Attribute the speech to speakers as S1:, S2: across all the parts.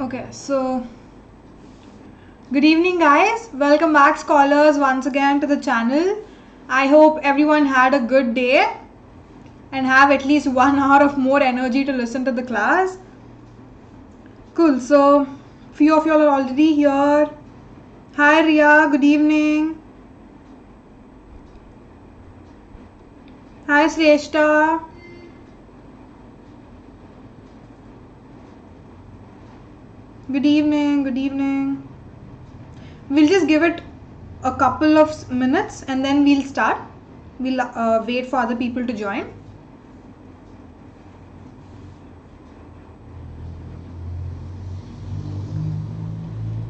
S1: Okay, so good evening guys. Welcome back scholars once again to the channel. I hope everyone had a good day and have at least 1 hour of more energy to listen to the class. Cool, so few of y'all are already here. Hi Ria, good evening. Hi Shrestha. Good evening, good evening. We'll just give it a couple of minutes and then we'll start. We'll wait for other people to join.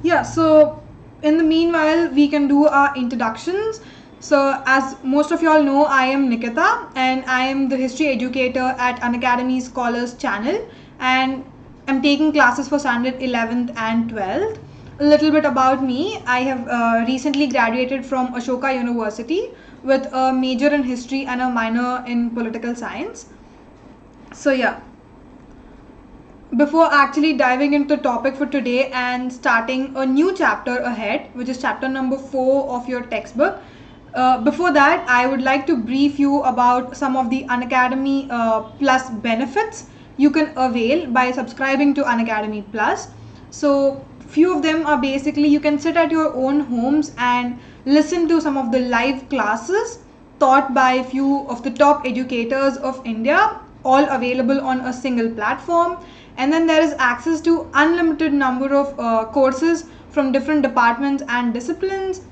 S1: Yeah, so in the meanwhile, we can do our introductions. So as most of y'all know, I am Nikitha and I am the history educator at Unacademy Scholars channel, and I'm taking classes for standard 11th and 12th. A little bit about me. I have recently graduated from Ashoka University with a major in history and a minor in political science. So yeah, before actually diving into the topic for today and starting a new chapter ahead, which is chapter number 4 of your textbook, before that, I would like to brief you about some of the Unacademy Plus benefits you can avail by subscribing to Unacademy Plus. So few of them are basically you can sit at your own homes and listen to some of the live classes taught by few of the top educators of India, all available on a single platform. And then there is access to unlimited number of courses from different departments and disciplines.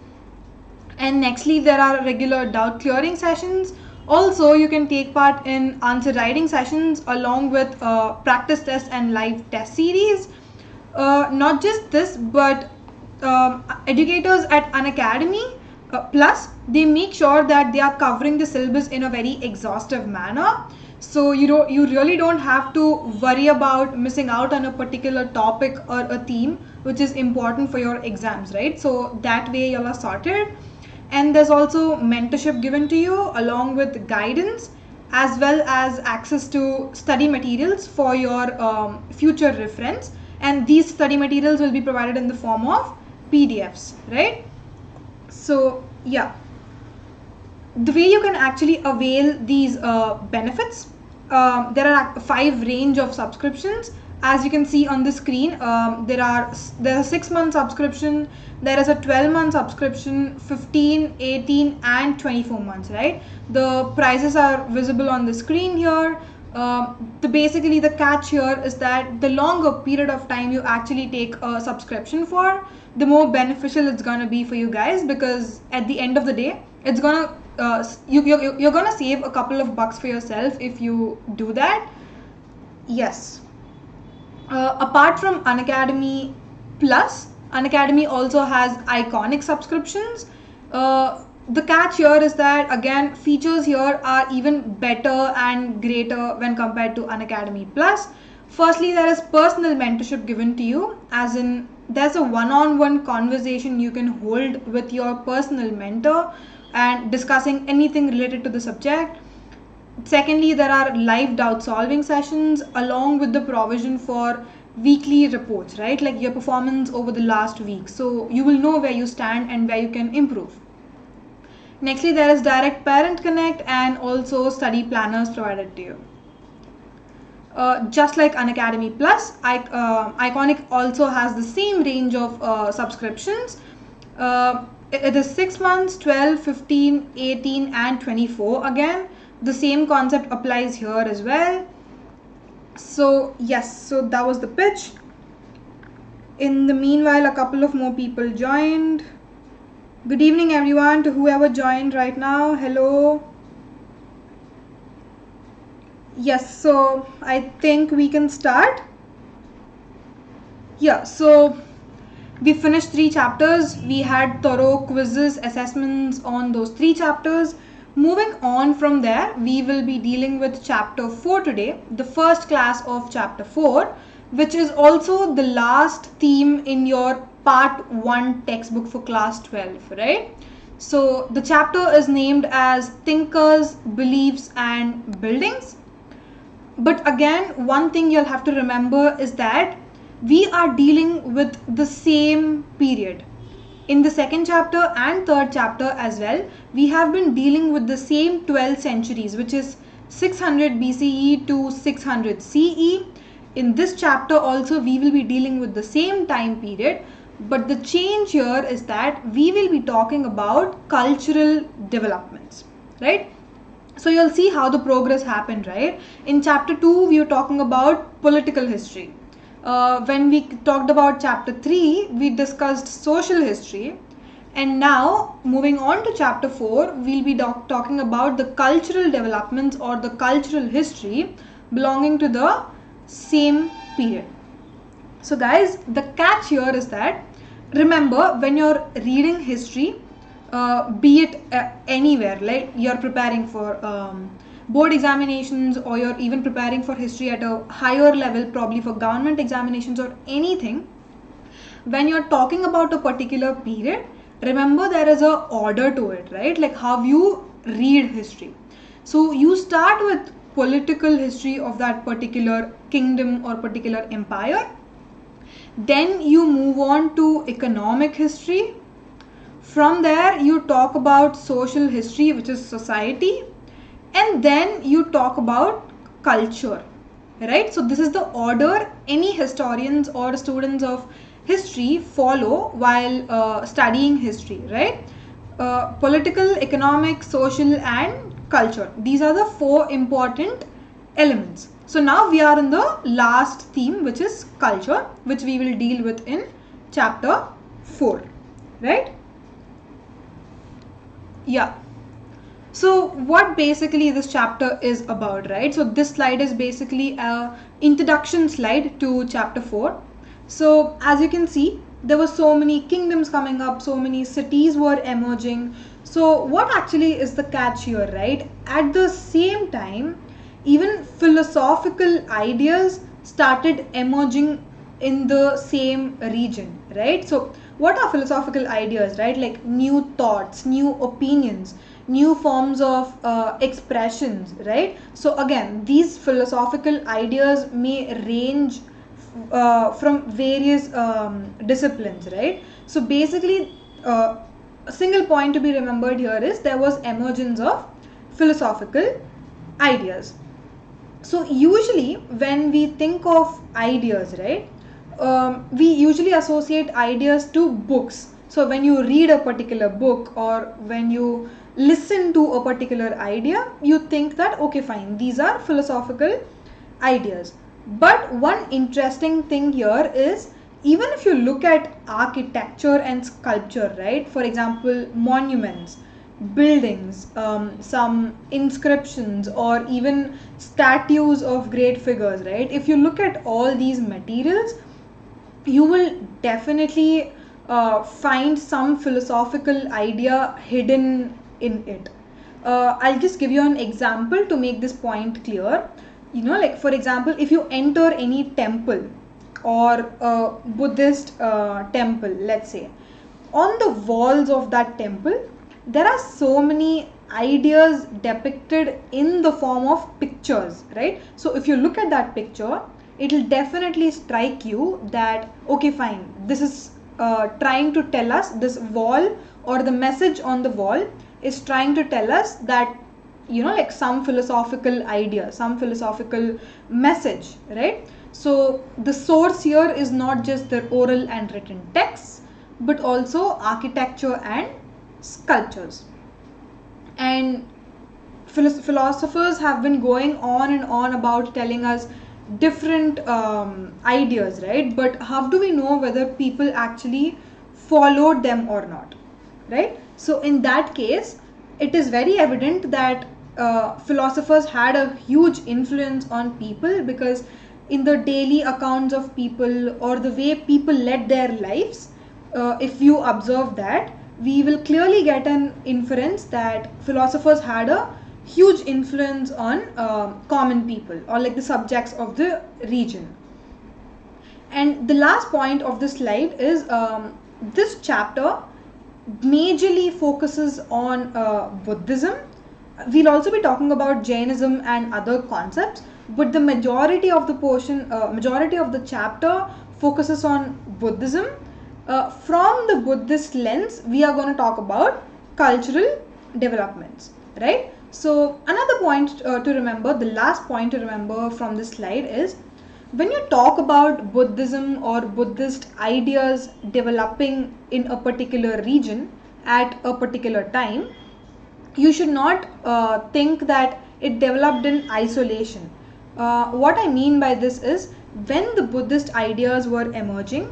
S1: And nextly, there are regular doubt clearing sessions. Also, you can take part in answer writing sessions along with practice tests and live test series. Not just this, but educators at Unacademy Plus, they make sure that they are covering the syllabus in a very exhaustive manner. So you really don't have to worry about missing out on a particular topic or a theme which is important for your exams, right? So that way y'all are sorted. And there's also mentorship given to you along with guidance as well as access to study materials for your future reference. And these study materials will be provided in the form of PDFs, right? So yeah, the way you can actually avail these benefits, there are 5 range of subscriptions. As you can see on the screen, there are 6-month subscription, there is a 12-month subscription, 15, 18 and 24 months, right? The prices are visible on the screen here. Basically the catch here is that the longer period of time you actually take a subscription for, the more beneficial it's gonna be for you guys, because at the end of the day, it's gonna you're gonna save a couple of bucks for yourself if you do that. Yes. Apart from Unacademy Plus, Unacademy also has iconic subscriptions. The catch here is that again features here are even better and greater when compared to Unacademy Plus. Firstly, there is personal mentorship given to you, as in there's a one-on-one conversation you can hold with your personal mentor and discussing anything related to the subject. Secondly, there are live doubt solving sessions along with the provision for weekly reports, right? Like your performance over the last week. So you will know where you stand and where you can improve. Nextly, there is direct parent connect and also study planners provided to you. Just like Unacademy Plus, Iconic also has the same range of subscriptions. It is 6 months, 12, 15, 18 and 24. Again, the same concept applies here as well. So yes, so that was the pitch. In the meanwhile, a couple of more people joined. Good evening everyone to whoever joined right now. Hello. Yes, so I think we can start. Yeah, so we finished 3 chapters. We had thorough quizzes, assessments on those 3 chapters. Moving on from there, we will be dealing with chapter 4 today, the first class of chapter 4, which is also the last theme in your part 1 textbook for class 12, right? So the chapter is named as Thinkers, Beliefs and Buildings. But again, one thing you'll have to remember is that we are dealing with the same period. In the second chapter and third chapter as well, we have been dealing with the same 12 centuries, which is 600 BCE to 600 CE. In this chapter also, we will be dealing with the same time period, but the change here is that we will be talking about cultural developments, right? So you'll see how the progress happened, right? In chapter 2, we were talking about political history. When we talked about chapter 3, we discussed social history. And now, moving on to chapter 4, we'll be talking about the cultural developments or the cultural history belonging to the same period. So guys, the catch here is that, remember, when you're reading history, be it anywhere, like you're preparing for board examinations, or you're even preparing for history at a higher level, probably for government examinations or anything, when you're talking about a particular period, remember there is a order to it, right? Like how you read history. So you start with political history of that particular kingdom or particular empire. Then you move on to economic history. From there you talk about social history, which is society, and then you talk about culture, right? So this is the order any historians or students of history follow while studying history, right? Political, economic, social and culture. These are the 4 important elements. So now we are in the last theme, which is culture, which we will deal with in chapter 4, right? Yeah. So what basically this chapter is about, right? So this slide is basically a introduction slide to chapter 4. So as you can see, there were so many kingdoms coming up, so many cities were emerging. So what actually is the catch here, right? At the same time, even philosophical ideas started emerging in the same region, right? So what are philosophical ideas, right? Like new thoughts, new opinions, new forms of expressions, right? So again, these philosophical ideas may range from various disciplines, right? So basically, a single point to be remembered here is there was emergence of philosophical ideas. So usually when we think of ideas, right, we usually associate ideas to books. So when you read a particular book or when you listen to a particular idea, you think that, okay, fine, these are philosophical ideas. But one interesting thing here is, even if you look at architecture and sculpture, right, for example, monuments, buildings, some inscriptions, or even statues of great figures, right, if you look at all these materials, you will definitely find some philosophical idea hidden in it. I'll just give you an example to make this point clear. You know, like for example, if you enter any temple or a Buddhist temple, let's say, on the walls of that temple, there are so many ideas depicted in the form of pictures, right? So if you look at that picture, it will definitely strike you that, okay, fine, this is trying to tell us, this wall or the message on the wall is trying to tell us that, you know, like some philosophical idea, some philosophical message, right? So the source here is not just the oral and written texts, but also architecture and sculptures. And philosophers have been going on and on about telling us different ideas, right? But how do we know whether people actually followed them or not, right? So in that case, it is very evident that philosophers had a huge influence on people, because in the daily accounts of people or the way people led their lives, if you observe that, we will clearly get an inference that philosophers had a huge influence on common people, or like the subjects of the region. And the last point of this slide is this chapter majorly focuses on Buddhism. We'll also be talking about Jainism and other concepts, but the majority of the portion, majority of the chapter focuses on Buddhism. From the Buddhist lens, we are going to talk about cultural developments, right? So another point to remember, the last point to remember from this slide is, when you talk about Buddhism or Buddhist ideas developing in a particular region at a particular time, you should not think that it developed in isolation. What I mean by this is, when the Buddhist ideas were emerging,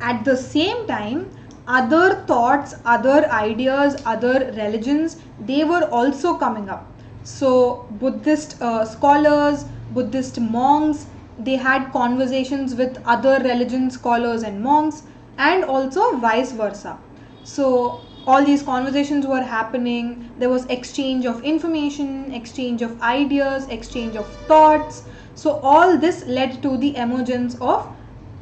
S1: at the same time, other thoughts, other ideas, other religions, they were also coming up. So Buddhist scholars, Buddhist monks, they had conversations with other religion scholars and monks, and also vice versa. So all these conversations were happening, there was exchange of information, exchange of ideas, exchange of thoughts. So all this led to the emergence of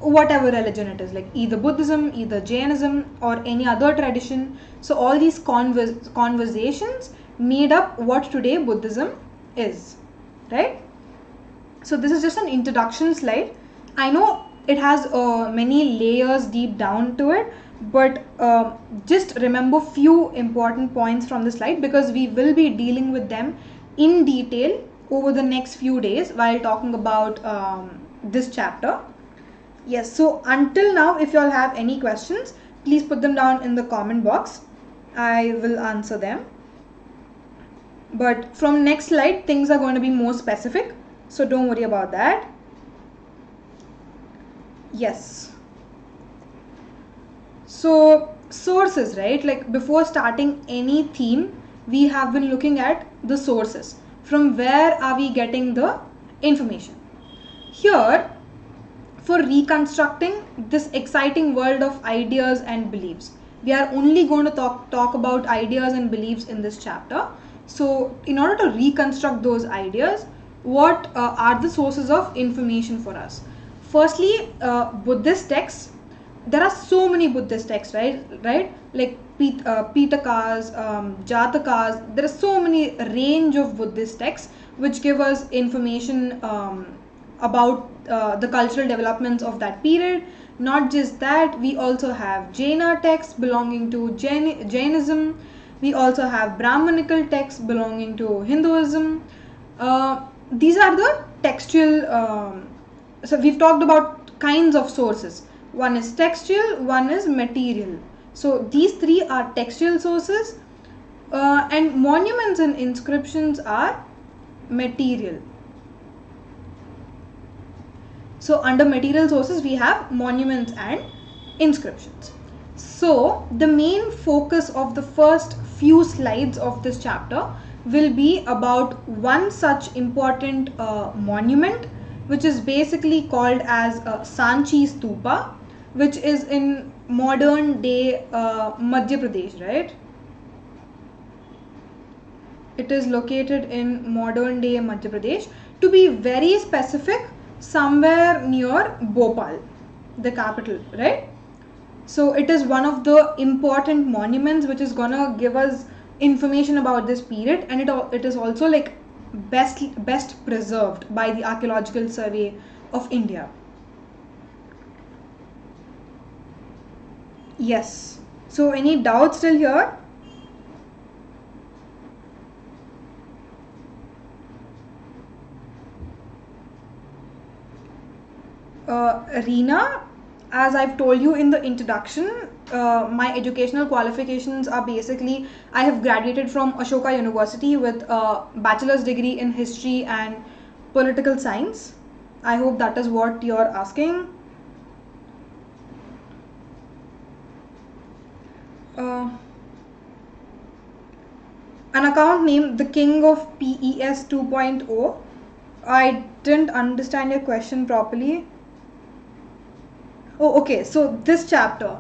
S1: whatever religion it is, like either Buddhism, either Jainism, or any other tradition. So all these conversations made up what today Buddhism is, right? So this is just an introduction slide. I know it has many layers deep down to it, but just remember few important points from the slide, because we will be dealing with them in detail over the next few days while talking about this chapter. Yes, so until now, if you all have any questions, please put them down in the comment box. I will answer them. But from next slide, things are going to be more specific, so don't worry about that. Yes. So sources, right? Like before starting any theme, we have been looking at the sources. From where are we getting the information? Here, for reconstructing this exciting world of ideas and beliefs, we are only going to talk about ideas and beliefs in this chapter. So in order to reconstruct those ideas, what are the sources of information for us? Firstly, Buddhist texts. There are so many Buddhist texts, right? Like Pitakas, Jatakas. There are so many range of Buddhist texts which give us information about the cultural developments of that period. Not just that, we also have Jaina texts belonging to Jainism. We also have Brahmanical texts belonging to Hinduism. These are the textual. So we've talked about kinds of sources. One is textual, one is material. So these three are textual sources, and monuments and inscriptions are material. So under material sources, we have monuments and inscriptions. So the main focus of the first few slides of this chapter will be about one such important monument, which is basically called as Sanchi Stupa, which is in modern day Madhya Pradesh, right? It is located in modern day Madhya Pradesh. To be very specific, somewhere near Bhopal, the capital, right? So it is one of the important monuments which is gonna give us information about this period, and it is also like best preserved by the Archaeological Survey of India. Yes. So any doubts still here? Reena, as I've told you in the introduction, my educational qualifications are basically, I have graduated from Ashoka University with a bachelor's degree in history and political science. I hope that is what you're asking. An account name, the King of PES 2.0. I didn't understand your question properly. Oh, okay. So this chapter,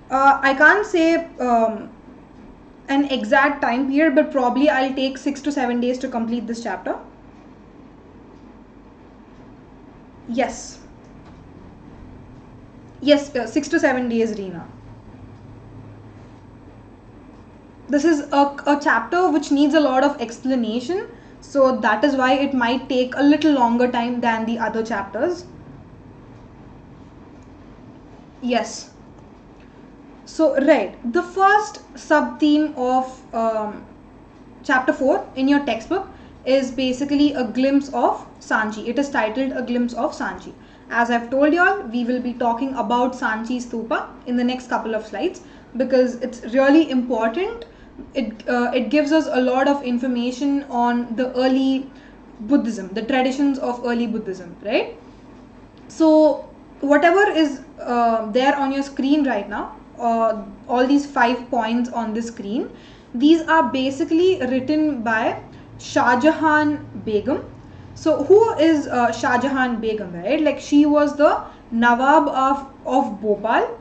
S1: I can't say an exact time period, but probably I'll take 6 to 7 days to complete this chapter. Yes. Yes, 6 to 7 days, Reena. This is a chapter which needs a lot of explanation, so that is why it might take a little longer time than the other chapters. Yes. So, right, the first sub-theme of chapter 4 in your textbook is basically a glimpse of Sanchi. It is titled A Glimpse of Sanchi. As I've told you all, we will be talking about Sanchi Stupa in the next couple of slides because it's really important. It gives us a lot of information on the early Buddhism, the traditions of early Buddhism, right? So whatever is there on your screen right now, all these 5 points on the screen, these are basically written by Shah Jahan Begum. So who is Shah Jahan Begum, right? Like she was the Nawab of Bhopal,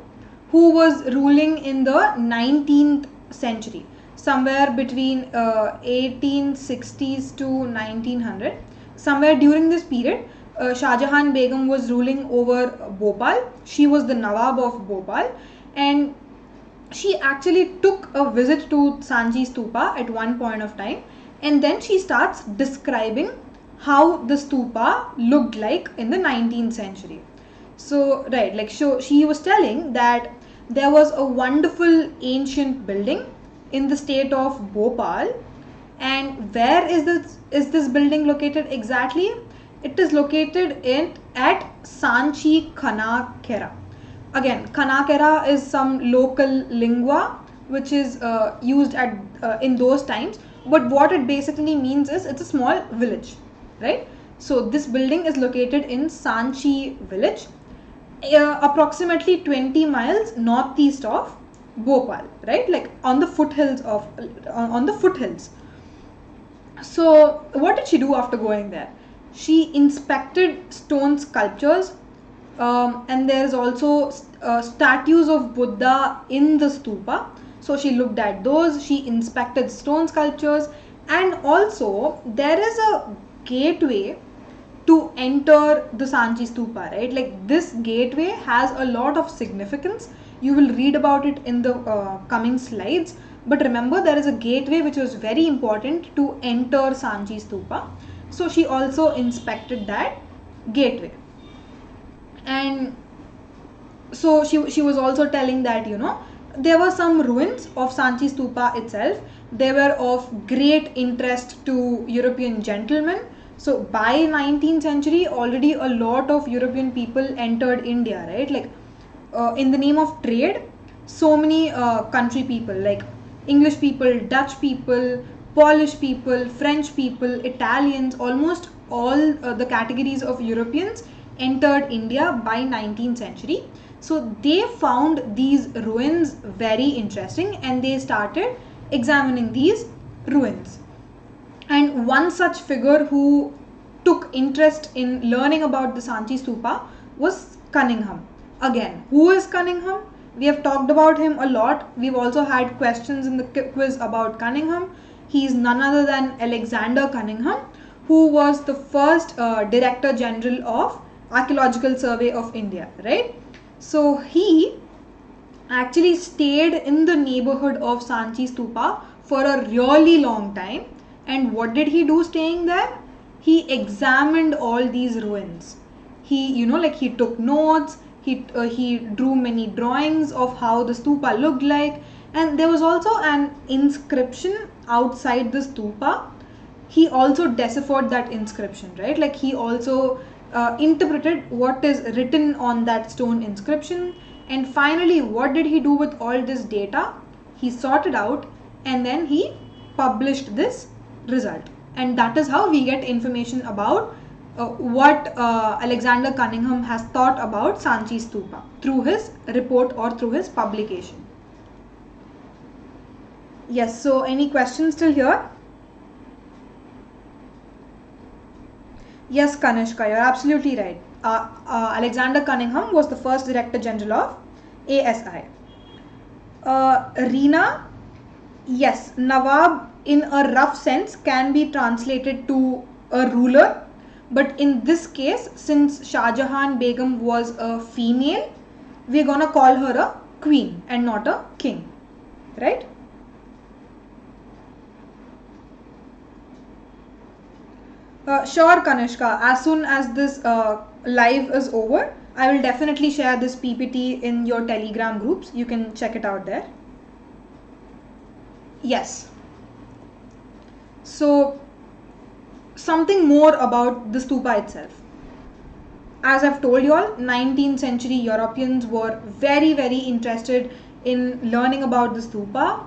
S1: who was ruling in the 19th century, somewhere between 1860s to 1900. Somewhere during this period, Shah Jahan Begum was ruling over Bhopal. She was the Nawab of Bhopal, and she actually took a visit to Sanchi Stupa at one point of time, and then she starts describing how the stupa looked like in the 19th century. So, right, like so she was telling that there was a wonderful ancient building in the state of Bhopal. And where is this building located exactly? It is located at Sanchi Khanakera. Again, Khanakera is some local lingua which is used at in those times. But what it basically means is it's a small village, right? So this building is located in Sanchi village, approximately 20 miles northeast of Bhopal, right? Like on the foothills on the foothills. So what did she do after going there? She inspected stone sculptures, and there is also statues of Buddha in the stupa. So she looked at those, she inspected stone sculptures, and also there is a gateway to enter the Sanchi Stupa, right? Like this gateway has a lot of significance. You will read about it in the coming slides. But remember, there is a gateway which was very important to enter Sanchi Stupa. So she also inspected that gateway. And so she was also telling that, there were some ruins of Sanchi Stupa itself. They were of great interest to European gentlemen. So by 19th century, already a lot of European people entered India, right? Like in the name of trade, so many country people like English people, Dutch people, Polish people, French people, Italians, almost all the categories of Europeans entered India by 19th century. So they found these ruins very interesting and they started examining these ruins. And one such figure who took interest in learning about the Sanchi Stupa was Cunningham. Again, who is Cunningham? We have talked about him a lot. We've also had questions in the quiz about Cunningham. He is none other than Alexander Cunningham, who was the first Director General of Archaeological Survey of India, right? So he actually stayed in the neighborhood of Sanchi Stupa for a really long time. And what did he do staying there? He examined all these ruins. He, he took notes. He drew many drawings of how the stupa looked like. And there was also an inscription outside the stupa. He also deciphered that inscription, right? Like he also interpreted what is written on that stone inscription. And finally, what did he do with all this data? He sorted out and then he published this result. And that is how we get information about what Alexander Cunningham has thought about Sanchi Stupa through his report or through his publication. Yes, so any questions till here? Yes, Kanishka, you're absolutely right. Alexander Cunningham was the first Director General of ASI. Reena, yes, Nawab in a rough sense can be translated to a ruler. But in this case, since Shah Jahan Begum was a female, we're gonna call her a queen and not a king, right? Sure, Kanishka. As soon as this live is over, I will definitely share this PPT in your Telegram groups. You can check it out there. Yes. So something more about the stupa itself. As I've told you all, 19th century Europeans were very interested in learning about the stupa.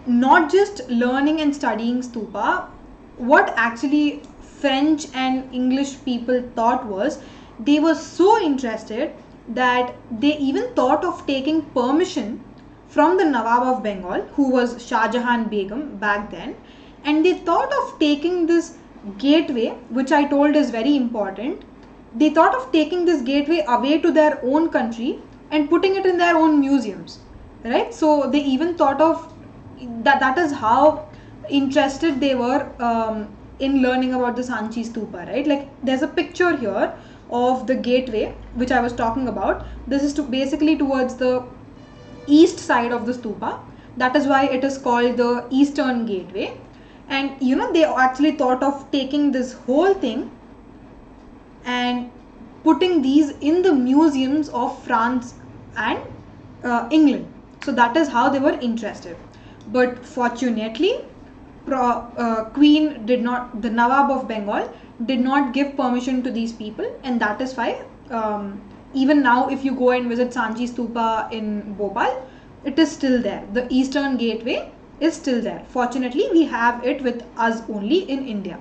S1: Not just learning and studying stupa, what actually French and English people thought was, they were so interested that they even thought of taking permission from the Nawab of Bengal, who was Shah Jahan Begum back then, and they thought of taking this gateway, which I told is very important. They thought of taking this gateway away to their own country and putting it in their own museums, right? So they even thought of that is how interested they were in learning about the Sanchi Stupa, right? Like there's a picture here of the gateway which I was talking about. This is basically towards the east side of the stupa. That is why it is called the Eastern Gateway. And you know, they actually thought of taking this whole thing and putting these in the museums of France and England. So that is how they were interested. But fortunately, Queen did not, the Nawab of Bengal did not give permission to these people, and that is why even now if you go and visit Sanchi Stupa in Bhopal, it is still there. The Eastern Gateway is still there. Fortunately, we have it with us only in India.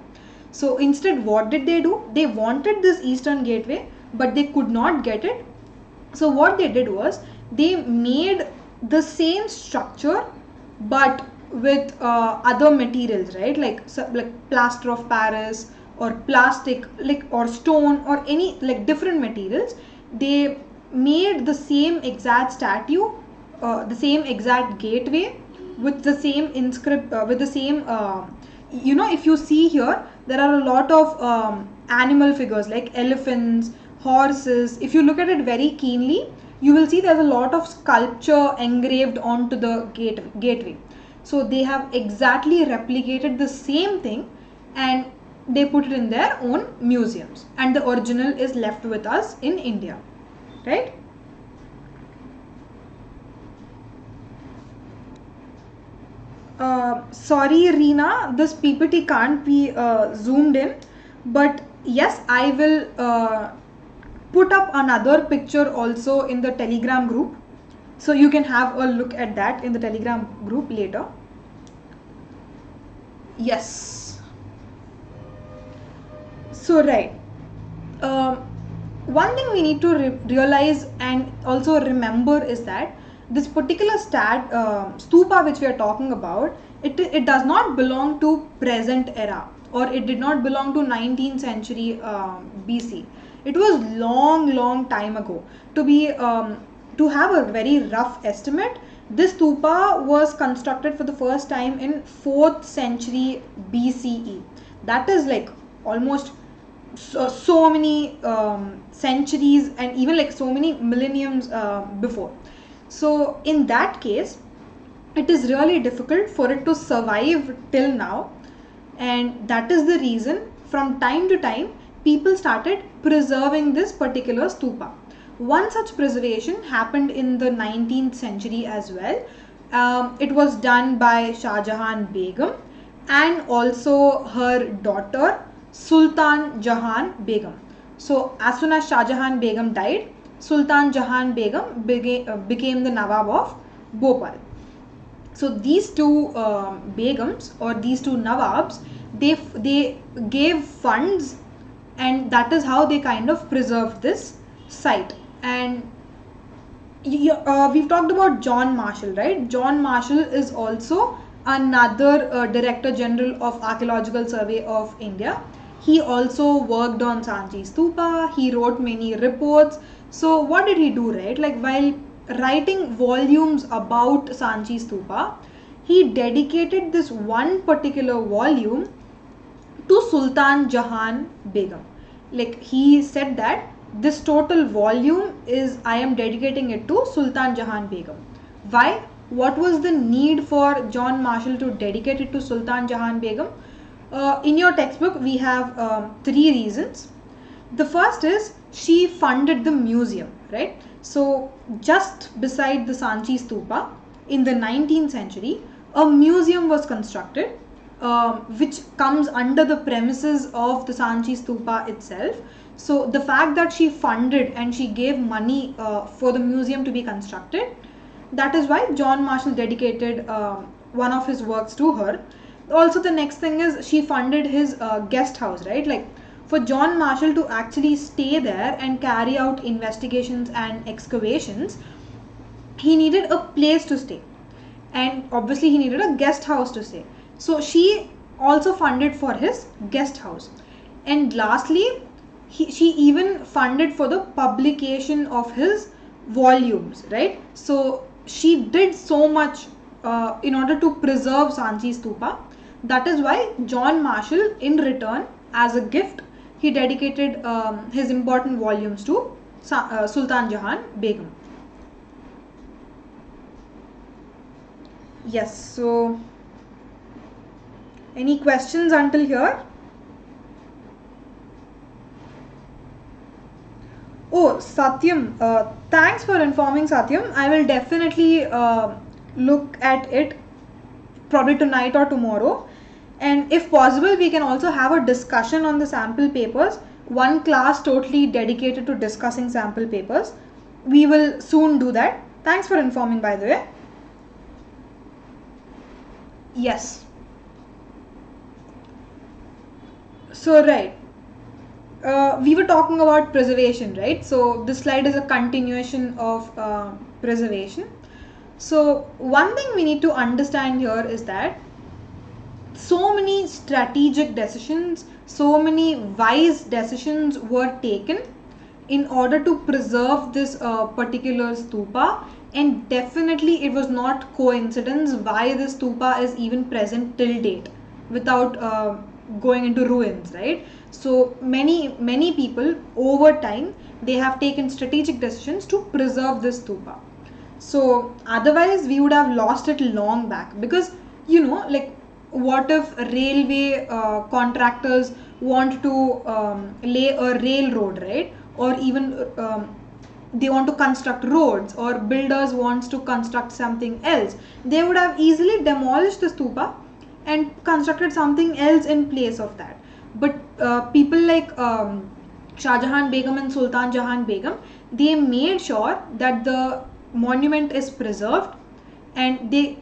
S1: So instead, what did they do? They wanted this Eastern Gateway, but they could not get it. So what they did was, they made the same structure but with other materials, right? Like plaster of Paris or plastic, like, or stone, or any like different materials. They made the same exact statue, the same exact gateway with the same with the same you know, if you see here, there are a lot of animal figures like elephants, horses. If you look at it very keenly, you will see there's a lot of sculpture engraved onto the gateway. So they have exactly replicated the same thing and they put it in their own museums, and the original is left with us in India, right? Sorry Reena, this PPT can't be zoomed in, but yes, I will put up another picture also in the Telegram group, so you can have a look at that in the Telegram group later. Yes. So right, one thing we need to realize and also remember is that this particular stupa which we are talking about, it does not belong to present era, or it did not belong to 19th century BC. It was long time ago. To have a very rough estimate, this stupa was constructed for the first time in 4th century BCE. That is like almost so many centuries and even like so many millenniums before. So in that case, it is really difficult for it to survive till now, and that is the reason from time to time people started preserving this particular stupa. One such preservation happened in the 19th century as well. It was done by Shah Jahan Begum and also her daughter Sultan Jahan Begum. So as soon as Shah Jahan Begum died, Sultan Jahan Begum became the Nawab of Bhopal. So these two Begums, or these two Nawabs, they gave funds, and that is how they kind of preserved this site. And we've talked about John Marshall, right? John Marshall is also another Director General of Archaeological Survey of India. He also worked on Sanchi Stupa. He wrote many reports. So what did he do, right? Like while writing volumes about Sanchi Stupa, he dedicated this one particular volume to Sultan Jahan Begum. Like he said that this total volume is, I am dedicating it to Sultan Jahan Begum. Why? What was the need for John Marshall to dedicate it to Sultan Jahan Begum? In your textbook, we have 3 reasons. The first is she funded the museum, right? So just beside the Sanchi Stupa in the 19th century, a museum was constructed which comes under the premises of the Sanchi Stupa itself. So the fact that she funded and she gave money for the museum to be constructed, that is why John Marshall dedicated one of his works to her. Also, the next thing is she funded his guest house, right? Like for John Marshall to actually stay there and carry out investigations and excavations, he needed a place to stay, and obviously he needed a guest house to stay. So she also funded for his guest house. And lastly, she even funded for the publication of his volumes, right? So she did so much in order to preserve Sanchi Stupa. That is why John Marshall, in return, as a gift, he dedicated his important volumes to Sultan Jahan Begum. Yes, so any questions until here? Oh, Satyam, thanks for informing, Satyam. I will definitely look at it probably tonight or tomorrow. And if possible, we can also have a discussion on the sample papers. One class totally dedicated to discussing sample papers. We will soon do that. Thanks for informing, by the way. Yes. So, right. We were talking about preservation, right? So this slide is a continuation of preservation. So one thing we need to understand here is that so many strategic decisions, so many wise decisions were taken in order to preserve this particular stupa, and definitely it was not coincidence why this stupa is even present till date without going into ruins, right? So many people over time, they have taken strategic decisions to preserve this stupa. So otherwise we would have lost it long back, because like what if railway contractors want to lay a railroad, right? Or even they want to construct roads, or builders wants to construct something else. They would have easily demolished the stupa and constructed something else in place of that. But people like Shah Jahan Begum and Sultan Jahan Begum, they made sure that the monument is preserved, and they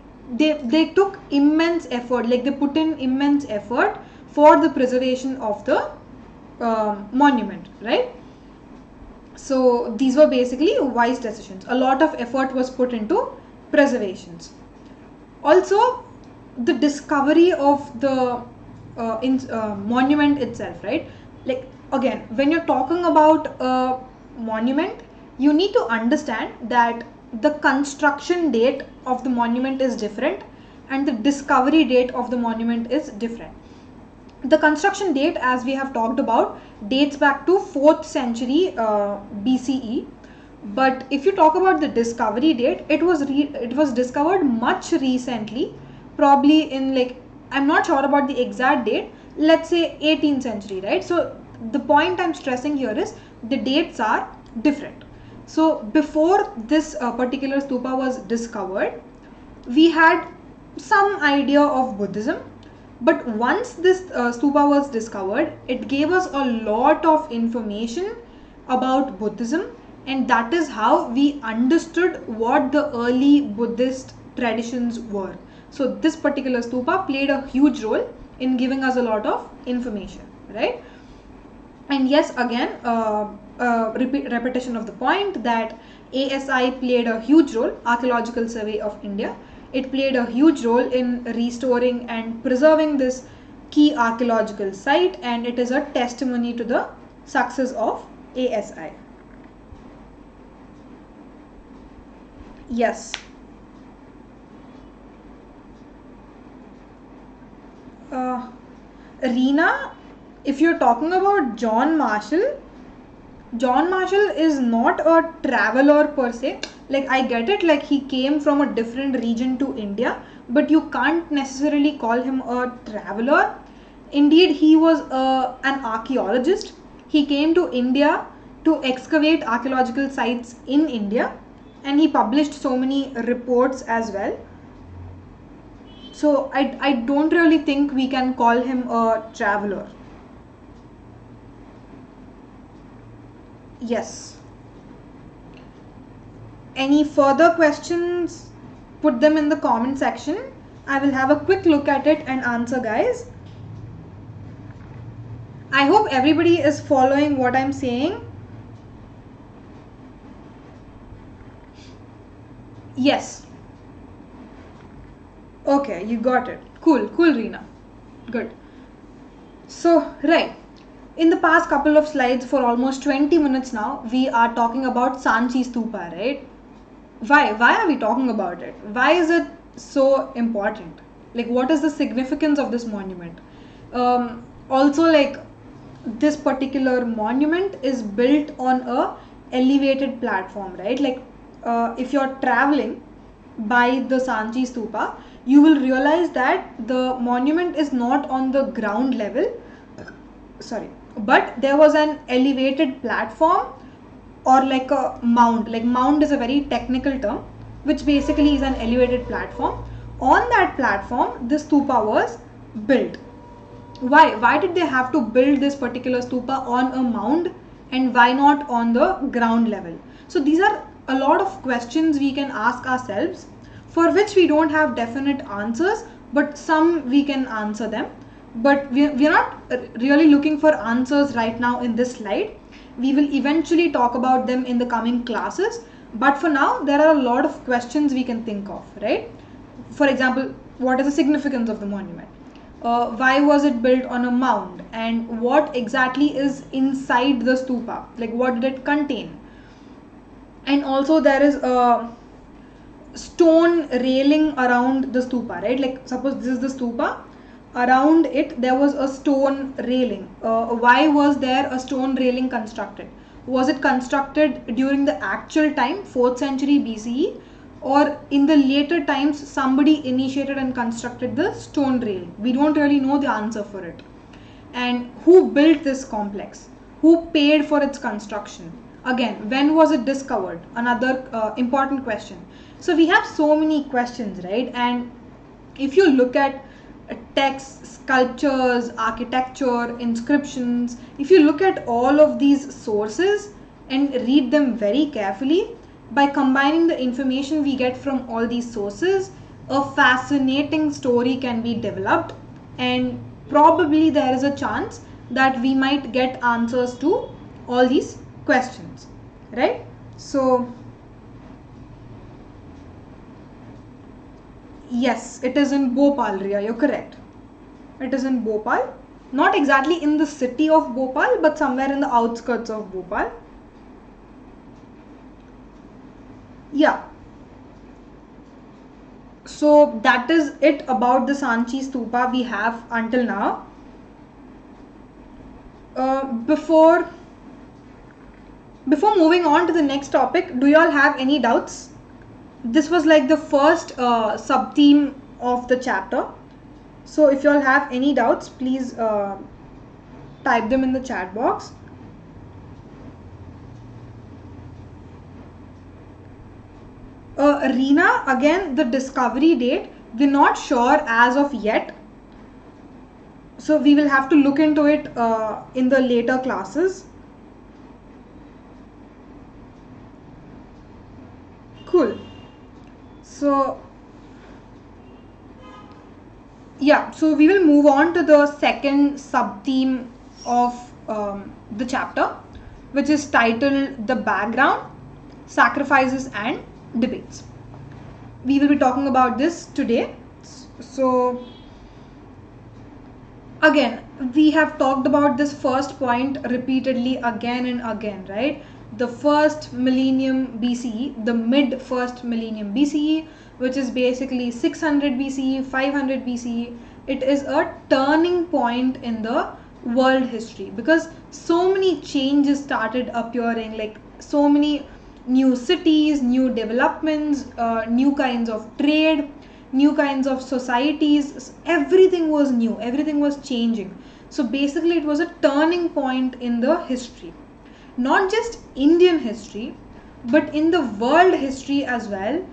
S1: took immense effort, like they put in immense effort for the preservation of the monument, right? So these were basically wise decisions. A lot of effort was put into preservations. Also, the discovery of the monument itself, right? Like again, when you're talking about a monument, you need to understand that the construction date of the monument is different and the discovery date of the monument is different. The construction date, as we have talked about, dates back to 4th century BCE. But if you talk about the discovery date, it was discovered much recently, probably in, like, I'm not sure about the exact date, let's say 18th century, right? So the point I'm stressing here is the dates are different. So before this particular stupa was discovered, we had some idea of Buddhism. But once this stupa was discovered, it gave us a lot of information about Buddhism, and that is how we understood what the early Buddhist traditions were. So this particular stupa played a huge role in giving us a lot of information, right? And yes, again, repetition of the point that ASI played a huge role, Archaeological Survey of India. It played a huge role in restoring and preserving this key archaeological site, and it is a testimony to the success of ASI. Yes. Reena, if you're talking about John Marshall is not a traveler per se. Like, I get it, like he came from a different region to India, but you can't necessarily call him a traveler. Indeed, he was an archaeologist, He came to India to excavate archaeological sites in India, and he published so many reports as well. So I don't really think we can call him a traveler. Yes. Any further questions? Put them in the comment section. I will have a quick look at it and answer, guys. I hope everybody is following what I'm saying. Yes. Okay, you got it. Cool, Reena. Good. So, right. In the past couple of slides, for almost 20 minutes now, we are talking about Sanchi Stupa, right? Why are we talking about it? Why is it so important? Like, what is the significance of this monument? Also, like, this particular monument is built on a elevated platform, right? Like, if you're traveling by the Sanchi Stupa, you will realize that the monument is not on the ground level. Sorry, but there was an elevated platform, or like a mound. Like, mound is a very technical term, which basically is an elevated platform. On that platform, the stupa was built. Why did they have to build this particular stupa on a mound, and why not on the ground level? So these are a lot of questions we can ask ourselves, for which we don't have definite answers, but some we can answer them. But we're not really looking for answers right now in this slide. We will eventually talk about them in the coming classes, but for now there are a lot of questions we can think of, right? For example, what is the significance of the monument? Why was it built on a mound, and what exactly is inside the stupa? Like, what did it contain? And also there is a stone railing around the stupa, right? Like, suppose this is the stupa. Around it there was a stone railing. Why was there a stone railing constructed? Was it constructed during the actual time, 4th century BCE, or in the later times somebody initiated and constructed the stone railing? We don't really know the answer for it. And who built this complex? Who paid for its construction? Again, when was it discovered? Another important question. So we have so many questions, right? And if you look at texts, sculptures, architecture, inscriptions, if you look at all of these sources and read them very carefully, by combining the information we get from all these sources, a fascinating story can be developed, and probably there is a chance that we might get answers to all these questions, right? So yes, it is in Bhopal, Riya, you're correct. It is in Bhopal. Not exactly in the city of Bhopal, but somewhere in the outskirts of Bhopal. Yeah. So that is it about the Sanchi Stupa we have until now. Before moving on to the next topic, do you all have any doubts? This was like the first sub-theme of the chapter. So if you all have any doubts, please type them in the chat box. Reena, again, the discovery date, we're not sure as of yet. So we will have to look into it in the later classes. Cool. So yeah, so we will move on to the second sub-theme of the chapter, which is titled The Background, Sacrifices and Debates. We will be talking about this today. So again, we have talked about this first point repeatedly again and again, right? The first millennium BCE, the mid first millennium BCE, which is basically 600 BCE, 500 BCE. It is a turning point in the world history, because so many changes started appearing, like so many new cities, new developments, new kinds of trade, new kinds of societies. Everything was new, everything was changing. So basically it was a turning point in the history, not just Indian history but in the world history as well.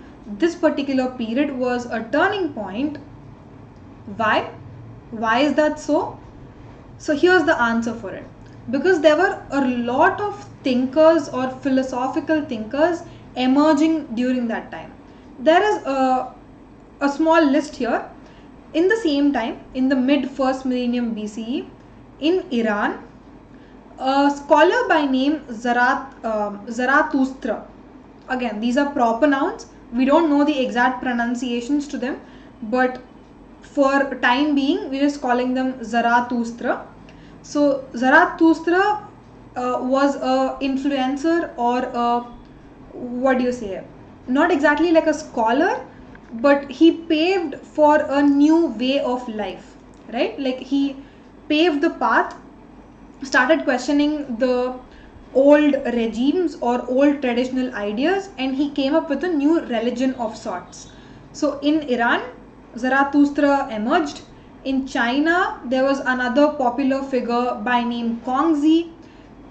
S1: This particular period was a turning point. Why is that so? So here's the answer for it. Because there were a lot of thinkers or philosophical thinkers emerging during that time. There is a small list here. In the same time, in the mid first millennium BCE, in Iran, a scholar by name Zarathustra. Again, these are proper nouns. We don't know the exact pronunciations to them, but for time being, we're just calling them Zarathustra. So Zarathustra was a influencer, or what do you say? Not exactly like a scholar, but he paved for a new way of life, right? Like he paved the path, started questioning the old regimes or old traditional ideas, and he came up with a new religion of sorts. So in Iran, Zarathustra emerged. In China, there was another popular figure by name Kongzi.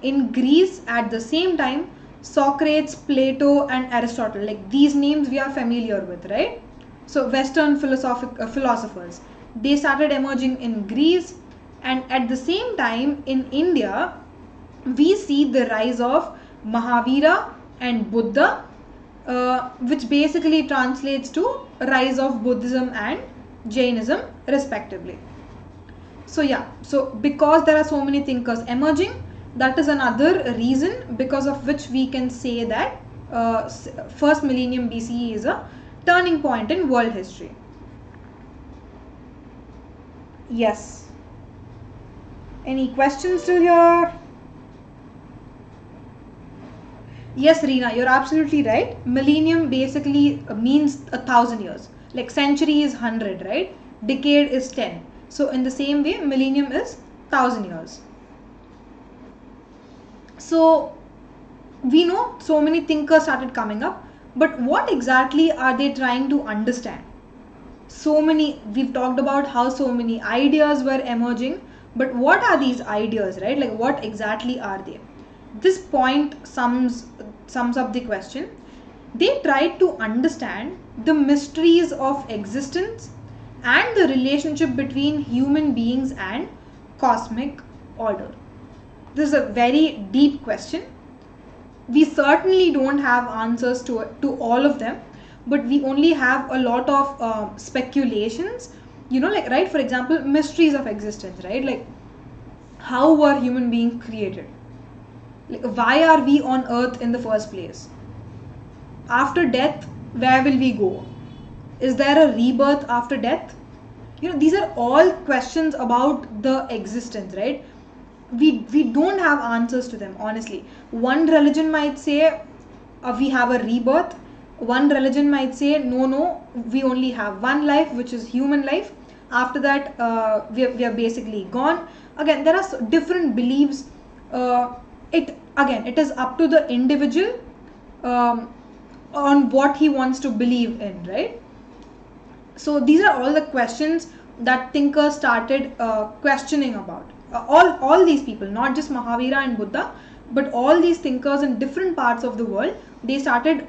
S1: In Greece, at the same time, Socrates, Plato, and Aristotle. Like these names we are familiar with, right? So Western philosophers, they started emerging in Greece, and at the same time in India, we see the rise of Mahavira and Buddha, which basically translates to rise of Buddhism and Jainism respectively. So yeah, so because there are so many thinkers emerging, that is another reason because of which we can say that first millennium BCE is a turning point in world history. Yes. Any questions still here? Yes, Reena, you're absolutely right. Millennium basically means 1,000 years. Like century is 100, right? Decade is 10. So in the same way, millennium is 1,000 years. So we know so many thinkers started coming up, but what exactly are they trying to understand? We've talked about how so many ideas were emerging, but what are these ideas, right? Like what exactly are they? This point sums up the question. They tried to understand the mysteries of existence and the relationship between human beings and cosmic order. This is a very deep question. We certainly don't have answers to all of them, but we only have a lot of speculations, like, right? For example, mysteries of existence, right? Like how were human beings created? Like, why are we on earth in the first place? After death, where will we go? Is there a rebirth after death? These are all questions about the existence, right? We don't have answers to them, honestly. One religion might say we have a rebirth. One religion might say no, we only have one life, which is human life. After that, we are basically gone. Again, there are different beliefs. It is up to the individual on what he wants to believe in, right? So these are all the questions that thinkers started questioning about. All these people, not just Mahavira and Buddha, but all these thinkers in different parts of the world, they started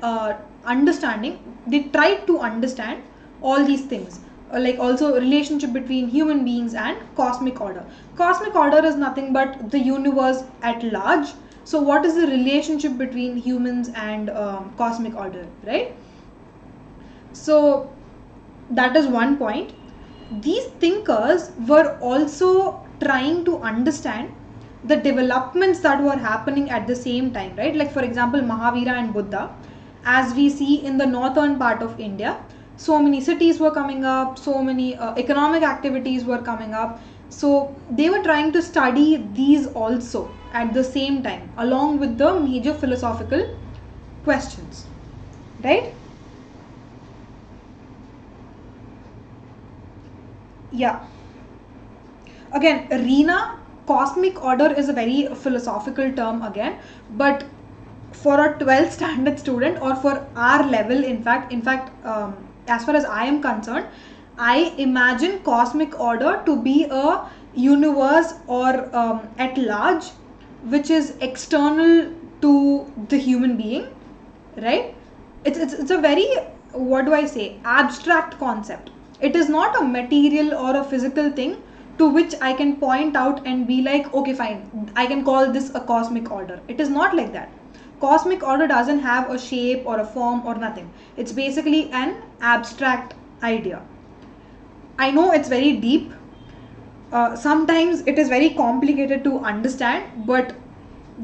S1: understanding. They tried to understand all these things, like also relationship between human beings and cosmic order. Cosmic order is nothing but the universe at large. So what is the relationship between humans and cosmic order, right? So that is one point. These thinkers were also trying to understand the developments that were happening at the same time, right? Like for example, Mahavira and Buddha, as we see in the northern part of India, so many cities were coming up, so many economic activities were coming up. So they were trying to study these also at the same time, along with the major philosophical questions, right? Yeah. Again, Reena, cosmic order is a very philosophical term again, but for a 12th standard student, or for our level, in fact, as far as I am concerned, I imagine cosmic order to be a universe or at large, which is external to the human being, right? It's a very, what do I say, abstract concept. It is not a material or a physical thing to which I can point out and be like, okay, fine, I can call this a cosmic order. It is not like that. Cosmic order doesn't have a shape or a form or nothing. It's basically an abstract idea. I know it's very deep. Sometimes it is very complicated to understand, but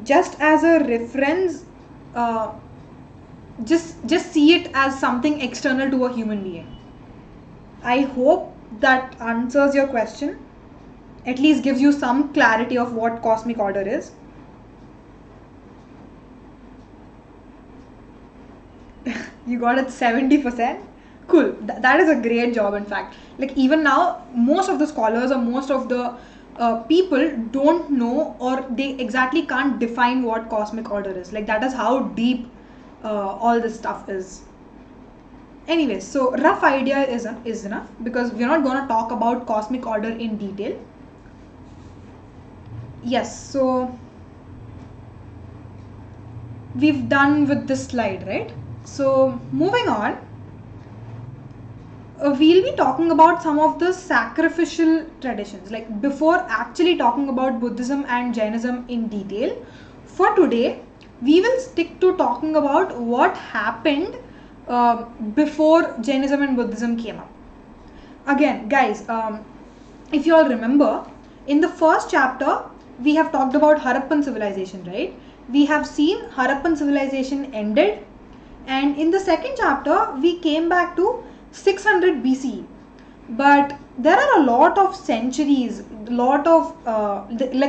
S1: just as a reference, just see it as something external to a human being. I hope that answers your question, at least gives you some clarity of what cosmic order is. You got it 70%. Cool. That is a great job, in fact. Like, even now, most of the scholars or most of the people don't know, or they exactly can't define what cosmic order is. Like, that is how deep all this stuff is. Anyways, so rough idea is enough, because we're not going to talk about cosmic order in detail. Yes, so we've done with this slide, right? So moving on, we'll be talking about some of the sacrificial traditions. Like, before actually talking about Buddhism and Jainism in detail, for today we will stick to talking about what happened before Jainism and Buddhism came up. Again, guys, if you all remember, in the first chapter we have talked about Harappan civilization, right? We have seen Harappan civilization ended, and in the second chapter we came back to 600 BCE. But there are a lot of centuries, like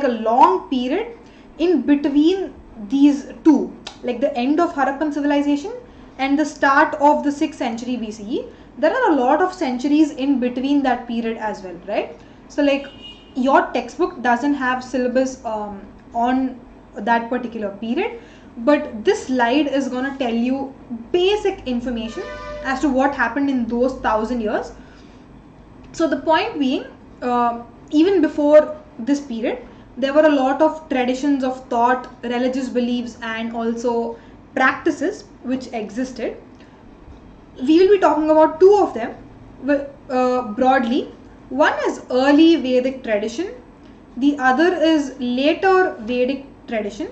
S1: a long period in between these two, like the end of Harappan civilization and the start of the 6th century BCE. There are a lot of centuries in between that period as well, right? So like, your textbook doesn't have syllabus on that particular period, but this slide is going to tell you basic information as to what happened in those 1000 years. So the point being, even before this period, there were a lot of traditions of thought, religious beliefs, and also practices which existed. We will be talking about two of them broadly. One is early Vedic tradition, the other is later Vedic tradition.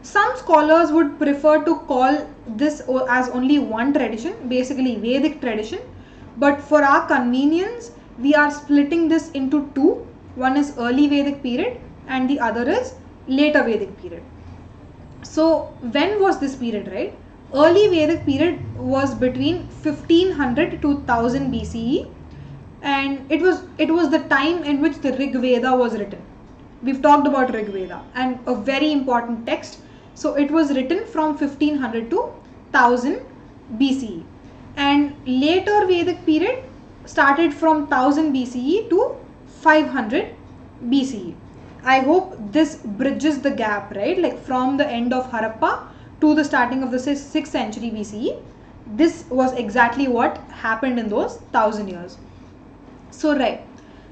S1: Some scholars would prefer to call this as only one tradition, basically Vedic tradition, but for our convenience we are splitting this into two. One is early Vedic period and the other is later Vedic period. So when was this period, right? Early Vedic period was between 1500 to 1000 BCE, and it was the time in which the Rig Veda was written. We've talked about Rig Veda, and a very important text. So it was written from 1500 to 1000 BCE, and later Vedic period started from 1000 BCE to 500 BCE. I hope this bridges the gap, right? Like, from the end of Harappa to the starting of the 6th century BCE. This was exactly what happened in those 1000 years. So right,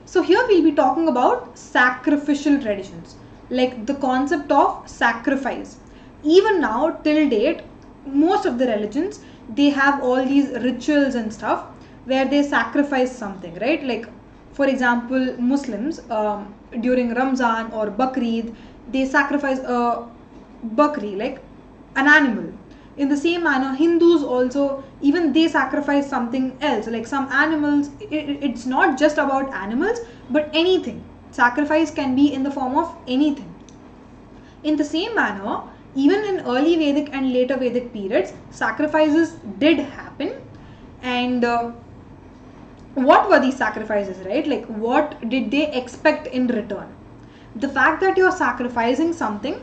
S1: so here we'll be talking about sacrificial traditions, like the concept of sacrifice. Even now, till date, most of the religions, they have all these rituals and stuff where they sacrifice something, right? Like, for example, Muslims during Ramzan or Bakrid, they sacrifice a bakri, like an animal. In the same manner, Hindus also, even they sacrifice something else, like some animals. It's not just about animals, but anything. Sacrifice can be in the form of anything. In the same manner, even in early Vedic and later Vedic periods, sacrifices did happen. And what were these sacrifices, right? Like, what did they expect in return? The fact that you're sacrificing something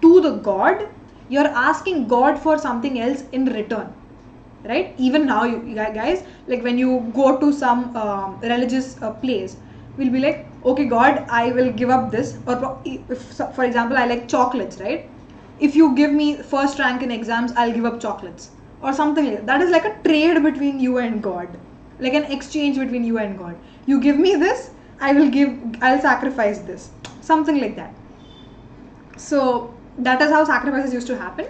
S1: to the god, you're asking God for something else in return, right? Even now, you guys, like when you go to some religious place, we'll be like, okay, God, I will give up this. Or if, for example, I like chocolates, right? If you give me first rank in exams, I'll give up chocolates or something like that. That is like a trade between you and God, like an exchange between you and God. You give me this, I'll sacrifice this, something like that. So that is how sacrifices used to happen.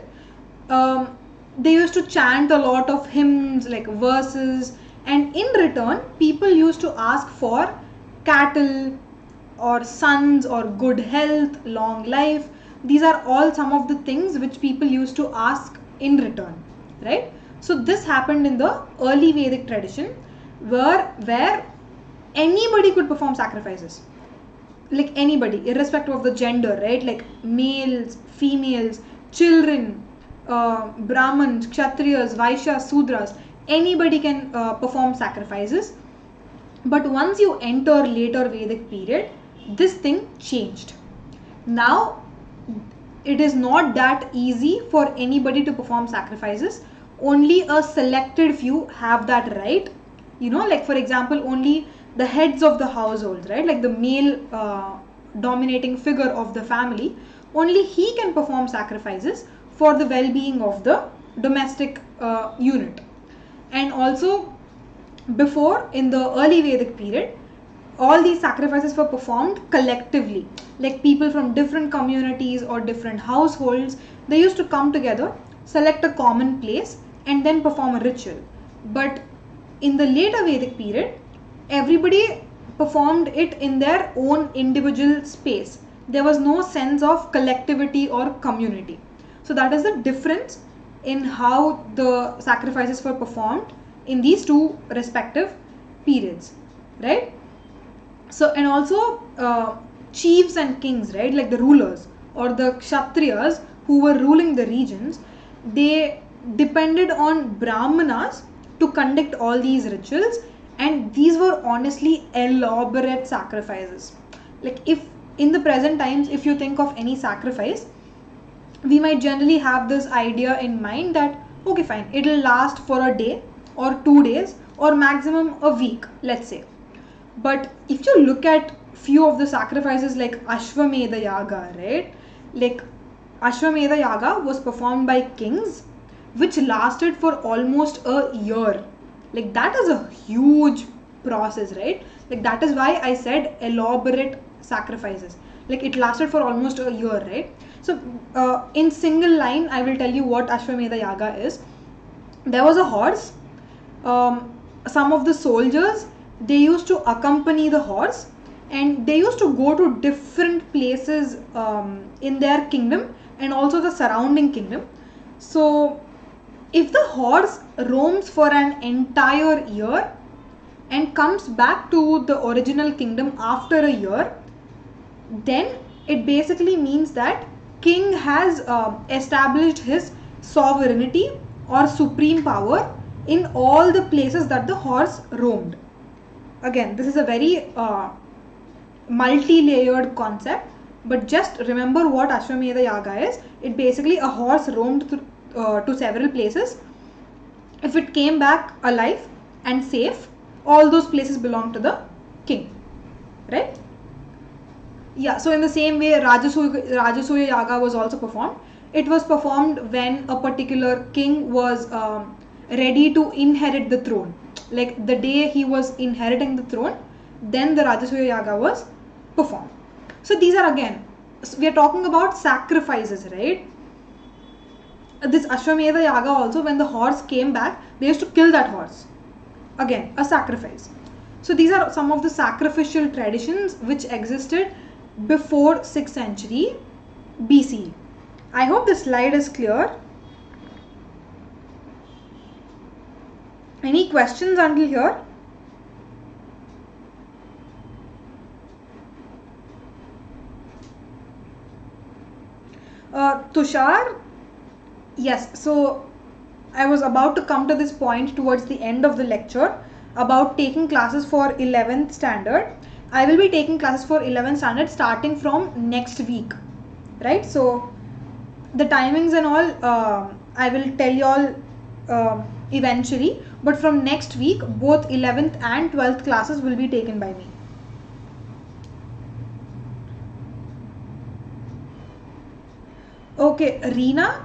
S1: They used to chant a lot of hymns, like verses, and in return people used to ask for cattle or sons or good health, long life. These are all some of the things which people used to ask in return, right? So this happened in the early Vedic tradition, where anybody could perform sacrifices, like anybody, irrespective of the gender, right? Like males, females, children, Brahmins, Kshatriyas, Vaishyas, Sudras, anybody can perform sacrifices. But once you enter later Vedic period, this thing changed. Now it is not that easy for anybody to perform sacrifices. Only a selected few have that right. Like for example, only the heads of the households, right? Like the male dominating figure of the family, only he can perform sacrifices for the well-being of the domestic unit. And also, before, in the early Vedic period, all these sacrifices were performed collectively. Like people from different communities or different households, they used to come together, select a common place, and then perform a ritual. But in the later Vedic period, everybody performed it in their own individual space. There was no sense of collectivity or community. So that is the difference in how the sacrifices were performed in these two respective periods, right? So, and also chiefs and kings, right? Like the rulers or the Kshatriyas who were ruling the regions, they depended on Brahmanas to conduct all these rituals, and these were honestly elaborate sacrifices. Like if in the present times, if you think of any sacrifice, we might generally have this idea in mind that okay fine, it'll last for a day or 2 days or maximum a week, let's say. But if you look at few of the sacrifices like Ashwamedha Yaga, right? Like Ashwamedha Yaga was performed by kings, which lasted for almost a year. Like that is a huge process, right? Like that is why I said elaborate sacrifices. Like it lasted for almost a year, right? So in single line, I will tell you what Ashwamedha Yaga is. There was a horse. Some of the soldiers, they used to accompany the horse, and they used to go to different places in their kingdom and also the surrounding kingdom. So if the horse roams for an entire year and comes back to the original kingdom after a year, then it basically means that king has established his sovereignty or supreme power in all the places that the horse roamed. Again, this is a very multi-layered concept, but just remember what Ashwamedha Yaga is. It basically, a horse roamed to several places. If it came back alive and safe, all those places belong to the king, right? Yeah, so in the same way, Rajasuya Yaga was also performed. It was performed when a particular king was ready to inherit the throne. Like the day he was inheriting the throne, then the Rajasuya Yaga was performed. So these are, again, we are talking about sacrifices, right? This Ashwamedha Yaga also, when the horse came back, they used to kill that horse. Again, a sacrifice. So these are some of the sacrificial traditions which existed before 6th century BCE. I hope this slide is clear. Any questions until here? Tushar, yes, so I was about to come to this point towards the end of the lecture about taking classes for 11th standard. I will be taking classes for 11th standard starting from next week, right? So the timings and all I will tell you all eventually, but from next week both 11th and 12th classes will be taken by me. Okay, Reena,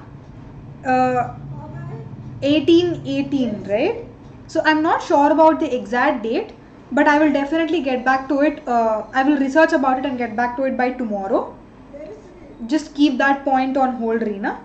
S1: 1818, right? So I'm not sure about the exact date, but I will definitely get back to it. I will research about it and get back to it by tomorrow. Just keep that point on hold, Reena.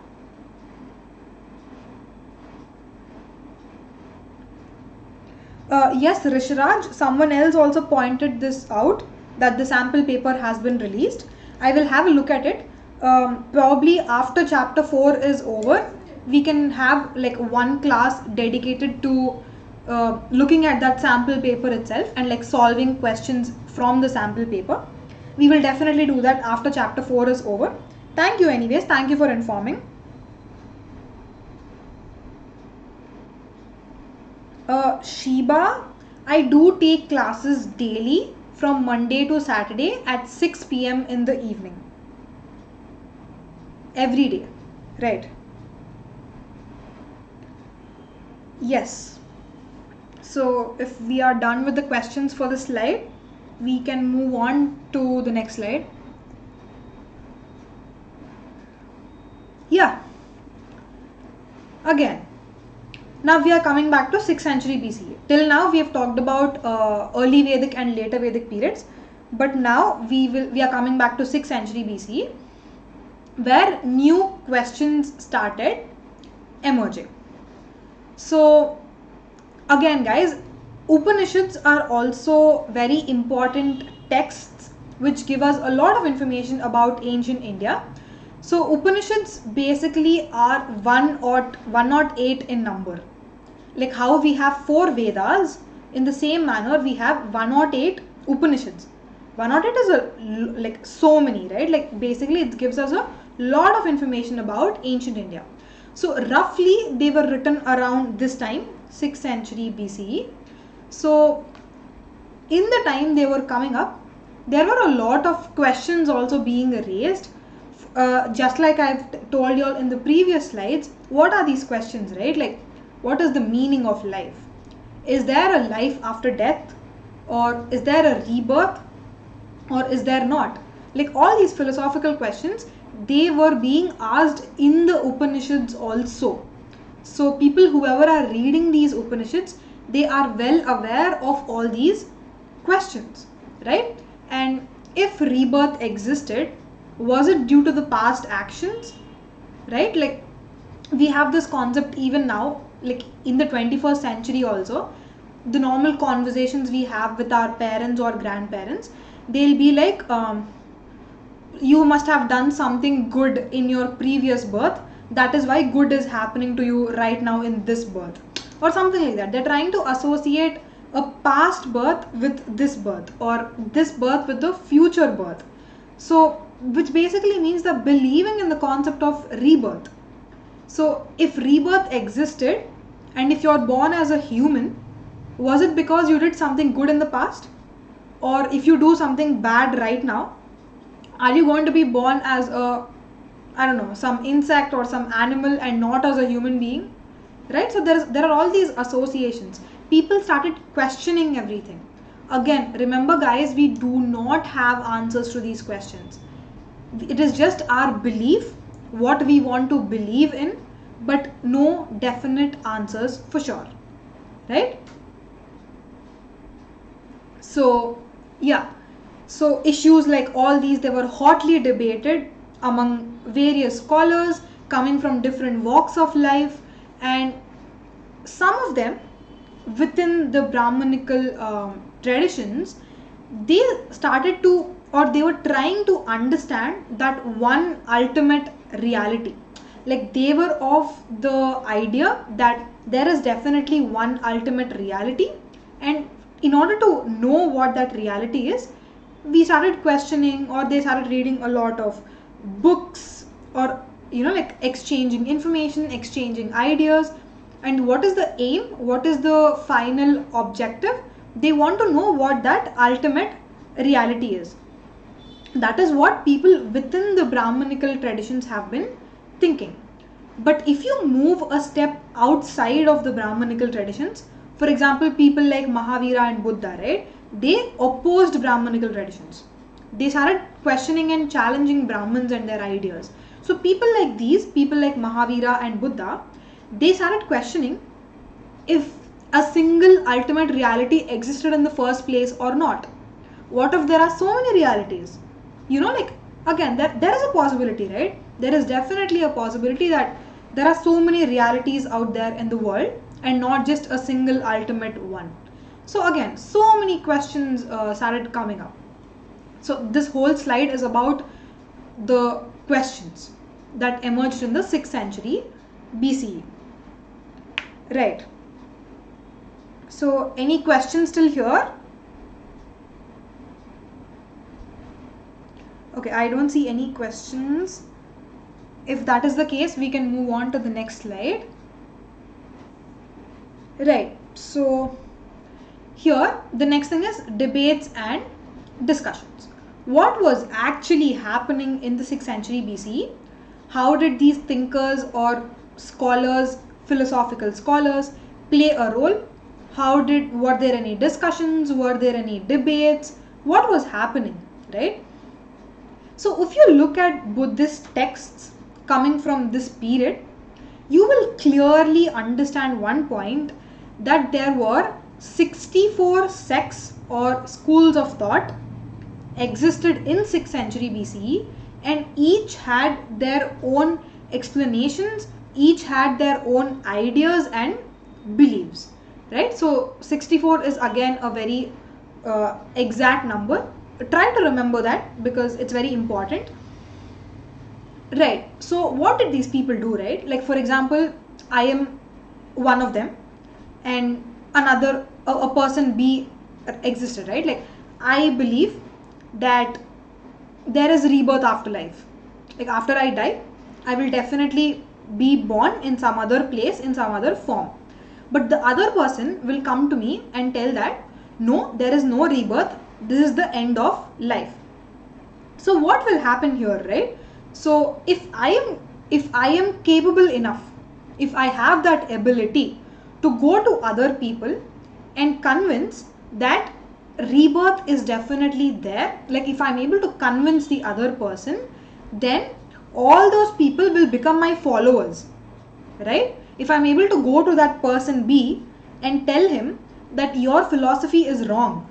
S1: Yes, Rishraj, someone else also pointed this out, that the sample paper has been released. I will have a look at it. Probably after chapter 4 is over, we can have like one class dedicated to looking at that sample paper itself and like solving questions from the sample paper. We will definitely do that after chapter 4 is over. Thank you anyways. Thank you for informing. Shiba, I do take classes daily from Monday to Saturday at 6 p.m. in the evening. Every day, right? Yes. So if we are done with the questions for the slide, we can move on to the next slide. Yeah. Again. Now we are coming back to 6th century BCE. Till now we have talked about early Vedic and later Vedic periods, but now we are coming back to 6th century BCE, where new questions started emerging. So again guys, Upanishads are also very important texts which give us a lot of information about ancient India. So Upanishads basically are 108 in number. Like how we have 4 Vedas, in the same manner we have 108 Upanishads. 108 is like so many, right? Like basically it gives us a lot of information about ancient India. So roughly they were written around this time, 6th century BCE. So in the time they were coming up, there were a lot of questions also being raised. Just like I've told you all in the previous slides, what are these questions, right? Like, what is the meaning of life? Is there a life after death? Or is there a rebirth? Or is there not? Like all these philosophical questions, they were being asked in the Upanishads also. So people, whoever are reading these Upanishads, they are well aware of all these questions, right? And if rebirth existed, was it due to the past actions, right? Like we have this concept even now, like in the 21st century also, the normal conversations we have with our parents or grandparents, they'll be like, you must have done something good in your previous birth, that is why good is happening to you right now in this birth, or something like that. They're trying to associate a past birth with this birth, or this birth with the future birth. So which basically means the believing in the concept of rebirth. So if rebirth existed, and if you're born as a human, was it because you did something good in the past? Or if you do something bad right now, are you going to be born as a, I don't know, some insect or some animal and not as a human being? Right? So there are all these associations. People started questioning everything. Again, remember guys, we do not have answers to these questions. It is just our belief, what we want to believe in, but no definite answers for sure, right? So yeah, so issues like all these, they were hotly debated among various scholars coming from different walks of life, and some of them within the Brahmanical traditions, they started to, or they were trying to understand that one ultimate reality. Like they were of the idea that there is definitely one ultimate reality, and in order to know what that reality is, we started questioning, or they started reading a lot of books, or like exchanging information, exchanging ideas. And what is the aim? What is the final objective? They want to know what that ultimate reality is. That is what people within the Brahmanical traditions have been thinking. But if you move a step outside of the Brahmanical traditions, for example, people like Mahavira and Buddha, right? They opposed Brahmanical traditions. They started questioning and challenging Brahmins and their ideas. So people like these, people like Mahavira and Buddha, they started questioning if a single ultimate reality existed in the first place or not? What if there are so many realities? Like, again, there is a possibility, right? There is definitely a possibility that there are so many realities out there in the world and not just a single ultimate one. So again, so many questions started coming up. So this whole slide is about the questions that emerged in the 6th century BCE. Right. So any questions still here? Okay, I don't see any questions. If that is the case, we can move on to the next slide. Right. So here the next thing is debates and discussions. What was actually happening in the 6th century BCE? How did these thinkers or scholars, philosophical scholars, play a role? Were there any discussions? Were there any debates? What was happening, right? So if you look at Buddhist texts coming from this period, you will clearly understand one point, that there were 64 sects or schools of thought existed in 6th century BCE, and each had their own explanations, each had their own ideas and beliefs, right? So 64 is again a very exact number. Try to remember that because it's very important. Right. So what did these people do, right? Like, for example, I am one of them and another a person B existed, right? Like, I believe that there is rebirth after life. Like, after I die, I will definitely be born in some other place, in some other form. But the other person will come to me and tell that no, there is no rebirth, this is the end of life. So what will happen here, right? So if I am capable enough, if I have that ability to go to other people and convince that rebirth is definitely there, like if I'm able to convince the other person, then all those people will become my followers, right? If I'm able to go to that person B and tell him that your philosophy is wrong,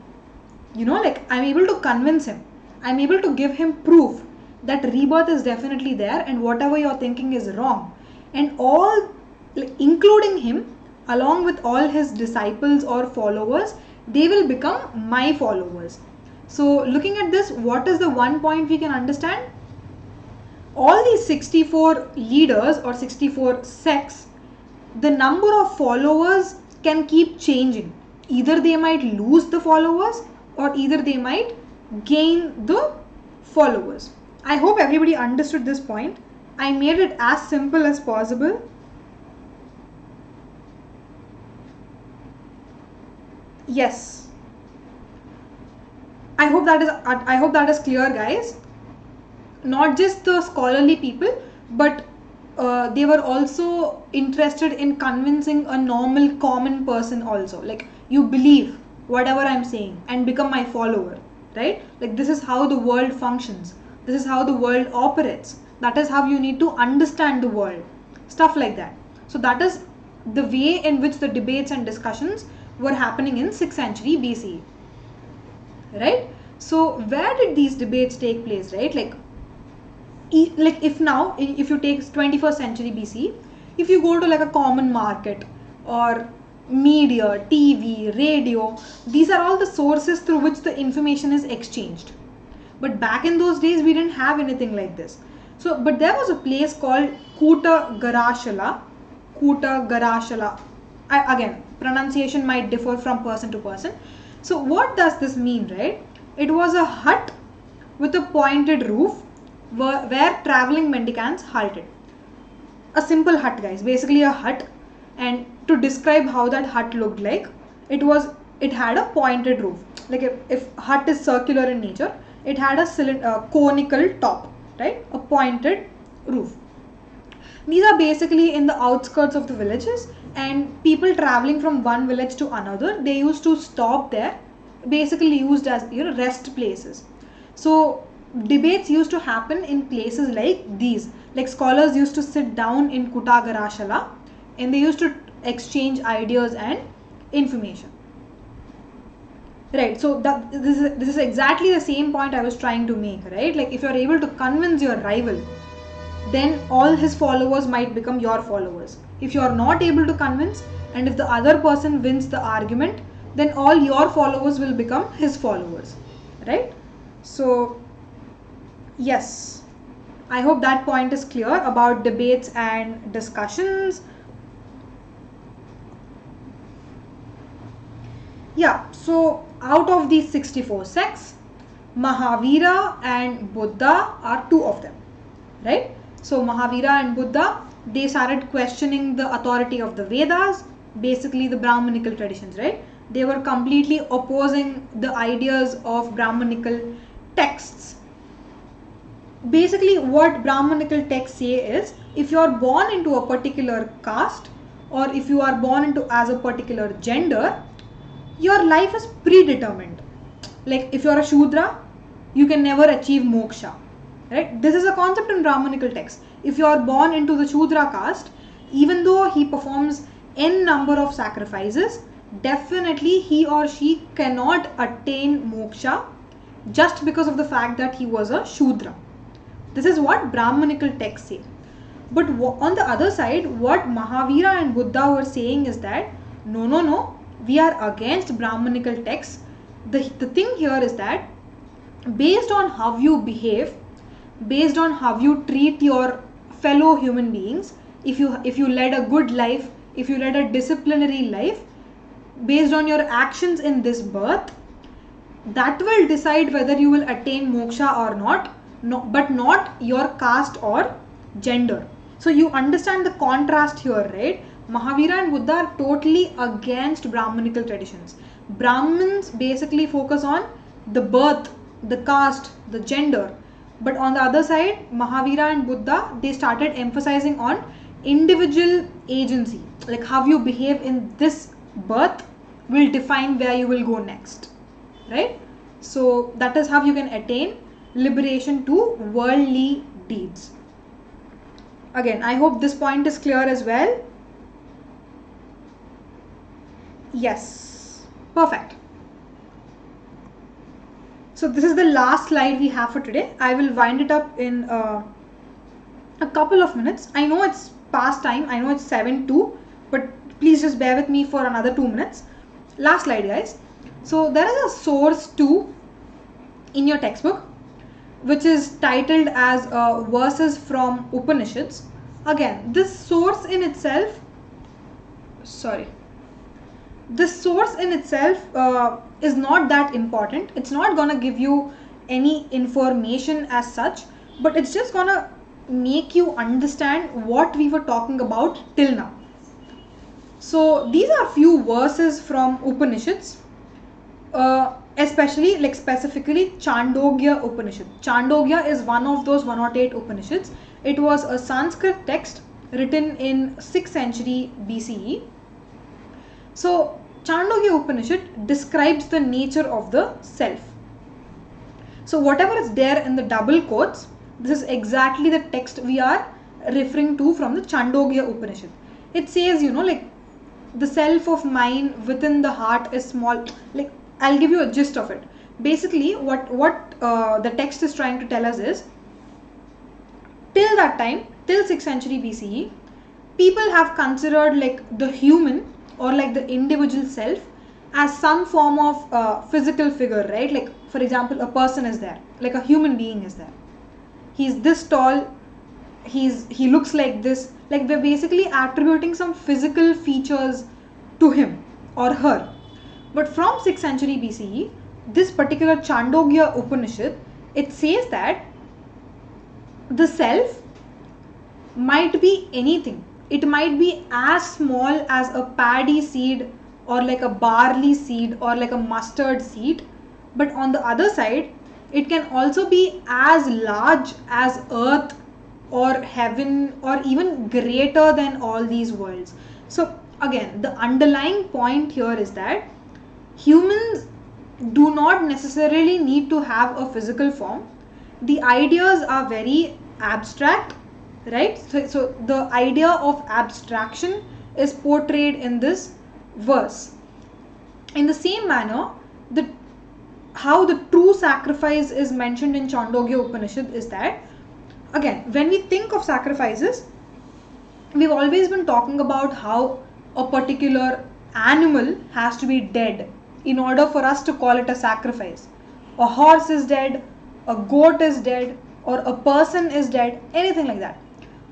S1: like I'm able to convince him, I'm able to give him proof that rebirth is definitely there and whatever you're thinking is wrong, and all, like, including him along with all his disciples or followers, they will become my followers. So looking at this, what is the one point we can understand? All these 64 leaders or 64 sects, the number of followers can keep changing. Either they might lose the followers or either they might gain the followers. I hope everybody understood this point. I made it as simple as possible. Yes. I hope that is clear, guys. Not just the scholarly people, but they were also interested in convincing a normal common person also. Like, you believe whatever I'm saying and become my follower, right? Like, this is how the world functions. This is how the world operates. That is how you need to understand the world. Stuff like that. So that is the way in which the debates and discussions were happening in 6th century BCE. Right? So where did these debates take place, right? Like if you take 21st century BC, if you go to like a common market or media, TV, radio, these are all the sources through which the information is exchanged. But back in those days, we didn't have anything like this. So, but there was a place called Kuta Garashala. Again, pronunciation might differ from person to person. So what does this mean, right? It was a hut with a pointed roof where traveling mendicants halted. A simple hut, guys, basically a hut. And to describe how that hut looked like, it had a pointed roof. Like if hut is circular in nature, it had a conical top, right? A pointed roof. These are basically in the outskirts of the villages, and people traveling from one village to another, they used to stop there, basically used as rest places. So debates used to happen in places like these. Like scholars used to sit down in Kuta Garashala and they used to exchange ideas and information. Right, so this is exactly the same point I was trying to make, right? Like if you're able to convince your rival, then all his followers might become your followers. If you're not able to convince, and if the other person wins the argument, then all your followers will become his followers, right? So yes, I hope that point is clear about debates and discussions. Yeah, so out of these 64 sects, Mahavira and Buddha are two of them, right? So Mahavira and Buddha, they started questioning the authority of the Vedas, basically the Brahmanical traditions, right? They were completely opposing the ideas of Brahmanical texts. Basically what Brahmanical texts say is, if you are born into a particular caste, or if you are born into as a particular gender, your life is predetermined. Like if you're a Shudra, you can never achieve moksha, right? This is a concept in Brahmanical text. If you are born into the Shudra caste, even though he performs n number of sacrifices, definitely he or she cannot attain moksha just because of the fact that he was a Shudra. This is what Brahmanical texts say. But on the other side, what Mahavira and Buddha were saying is that no, we are against Brahmanical texts. The thing here is that based on how you behave, based on how you treat your fellow human beings, if you led a good life, if you led a disciplinary life, based on your actions in this birth, that will decide whether you will attain moksha or not, but not your caste or gender. So you understand the contrast here, right? Mahavira and Buddha are totally against Brahmanical traditions. Brahmins basically focus on the birth, the caste, the gender. But on the other side, Mahavira and Buddha, they started emphasizing on individual agency. Like how you behave in this birth will define where you will go next, right? So that is how you can attain liberation to worldly deeds. Again, I hope this point is clear as well. Yes, perfect. So this is the last slide we have for today. I will wind it up in a couple of minutes. I know it's past time. I know it's 7:02, but please just bear with me for another 2 minutes. Last slide, guys. So there is a source 2 in your textbook, which is titled as verses from Upanishads. Again, this source in itself, is not that important. It's not gonna give you any information as such, but it's just gonna make you understand what we were talking about till now. So these are few verses from Upanishads, especially like specifically Chandogya Upanishad. Chandogya is one of those 108 Upanishads. It was a Sanskrit text written in 6th century BCE. So Chandogya Upanishad describes the nature of the self. So whatever is there in the double quotes, this is exactly the text we are referring to from the Chandogya Upanishad. It says, like the self of mine within the heart is small. Like I'll give you a gist of it. Basically what the text is trying to tell us is, till that time, till 6th century BCE, people have considered like the human or like the individual self as some form of physical figure, right? Like for example, a person is there, like a human being is there. He's this tall, he looks like this. Like we're basically attributing some physical features to him or her. But from 6th century BCE, this particular Chandogya Upanishad, it says that the self might be anything. It might be as small as a paddy seed or like a barley seed or like a mustard seed. But on the other side, it can also be as large as earth or heaven or even greater than all these worlds. So again, the underlying point here is that humans do not necessarily need to have a physical form. The ideas are very abstract, right? So the idea of abstraction is portrayed in this verse. In the same manner, how the true sacrifice is mentioned in Chandogya Upanishad is that, again, when we think of sacrifices, we've always been talking about how a particular animal has to be dead in order for us to call it a sacrifice. A horse is dead, a goat is dead, or a person is dead, anything like that.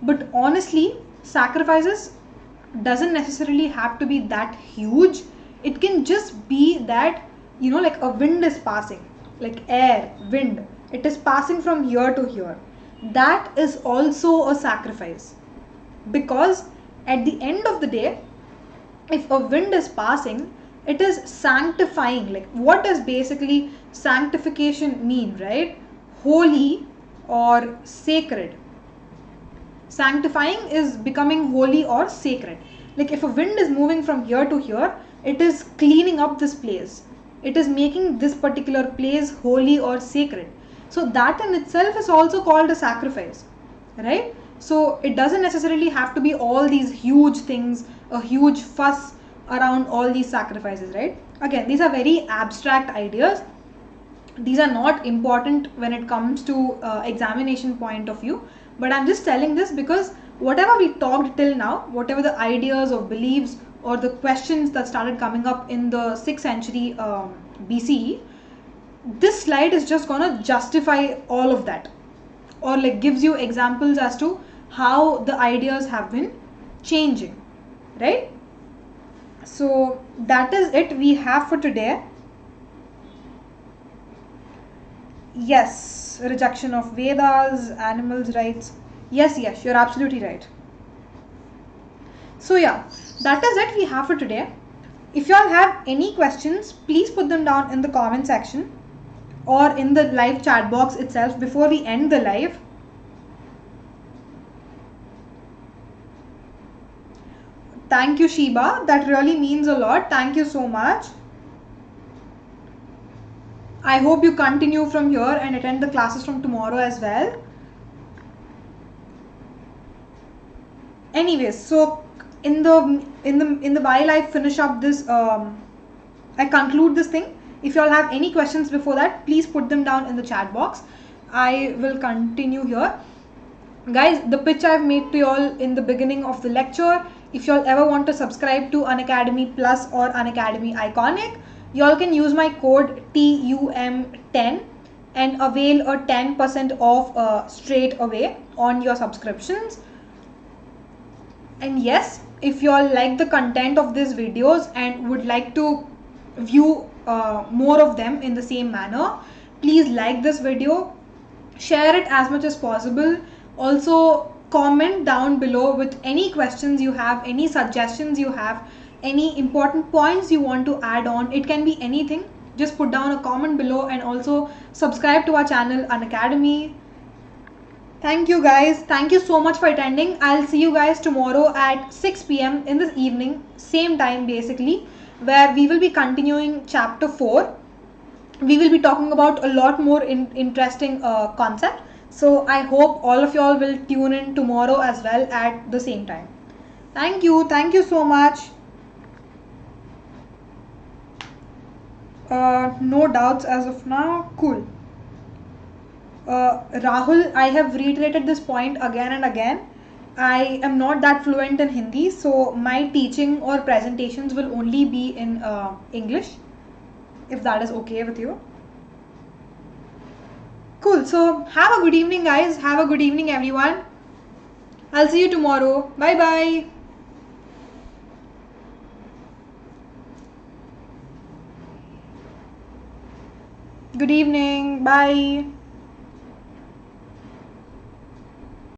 S1: But honestly, sacrifices doesn't necessarily have to be that huge. It can just be that, like a wind is passing, like air, wind, it is passing from here to here. That is also a sacrifice, because at the end of the day, if a wind is passing, it is sanctifying. Like, what does basically sanctification mean, right? Holy or sacred. Sanctifying is becoming holy or sacred. Like, if a wind is moving from here to here, it is cleaning up this place. It is making this particular place holy or sacred. So that in itself is also called a sacrifice, right? So it doesn't necessarily have to be all these huge things, a huge fuss around all these sacrifices, right? Again, these are very abstract ideas. These are not important when it comes to examination point of view, but I'm just telling this because whatever we talked till now, whatever the ideas or beliefs or the questions that started coming up in the 6th century BCE, this slide is just gonna justify all of that, or like gives you examples as to how the ideas have been changing, right? So that is it we have for today. Yes, rejection of Vedas, animals' rights. Yes, you're absolutely right. So yeah, that is it we have for today. If you all have any questions, please put them down in the comment section or in the live chat box itself before we end the live. Thank you, Sheba. That really means a lot. Thank you so much. I hope you continue from here and attend the classes from tomorrow as well. Anyways, so in the while I finish up this, I conclude this thing. If you all have any questions before that, please put them down in the chat box. I will continue here. Guys, the pitch I've made to you all in the beginning of the lecture, if you all ever want to subscribe to Unacademy Plus or Unacademy Iconic, you all can use my code TUM10 and avail a 10% off straight away on your subscriptions. And yes, if you all like the content of these videos and would like to view more of them in the same manner, please like this video, share it as much as possible. Also comment down below with any questions you have, any suggestions you have, any important points you want to add on. It can be anything. Just put down a comment below and also subscribe to our channel Unacademy. Thank you guys. Thank you so much for attending. I'll see you guys tomorrow at 6 p.m. in the evening, same time basically, where we will be continuing chapter 4. We will be talking about a lot more interesting concept. So I hope all of y'all will tune in tomorrow as well at the same time. Thank you. Thank you so much. No doubts as of now. Cool. Rahul, I have reiterated this point again and again. I am not that fluent in Hindi, so my teaching or presentations will only be in English, if that is okay with you. Cool. So have a good evening, guys. Have a good evening, everyone. I'll see you tomorrow. Bye bye. Good evening. Bye.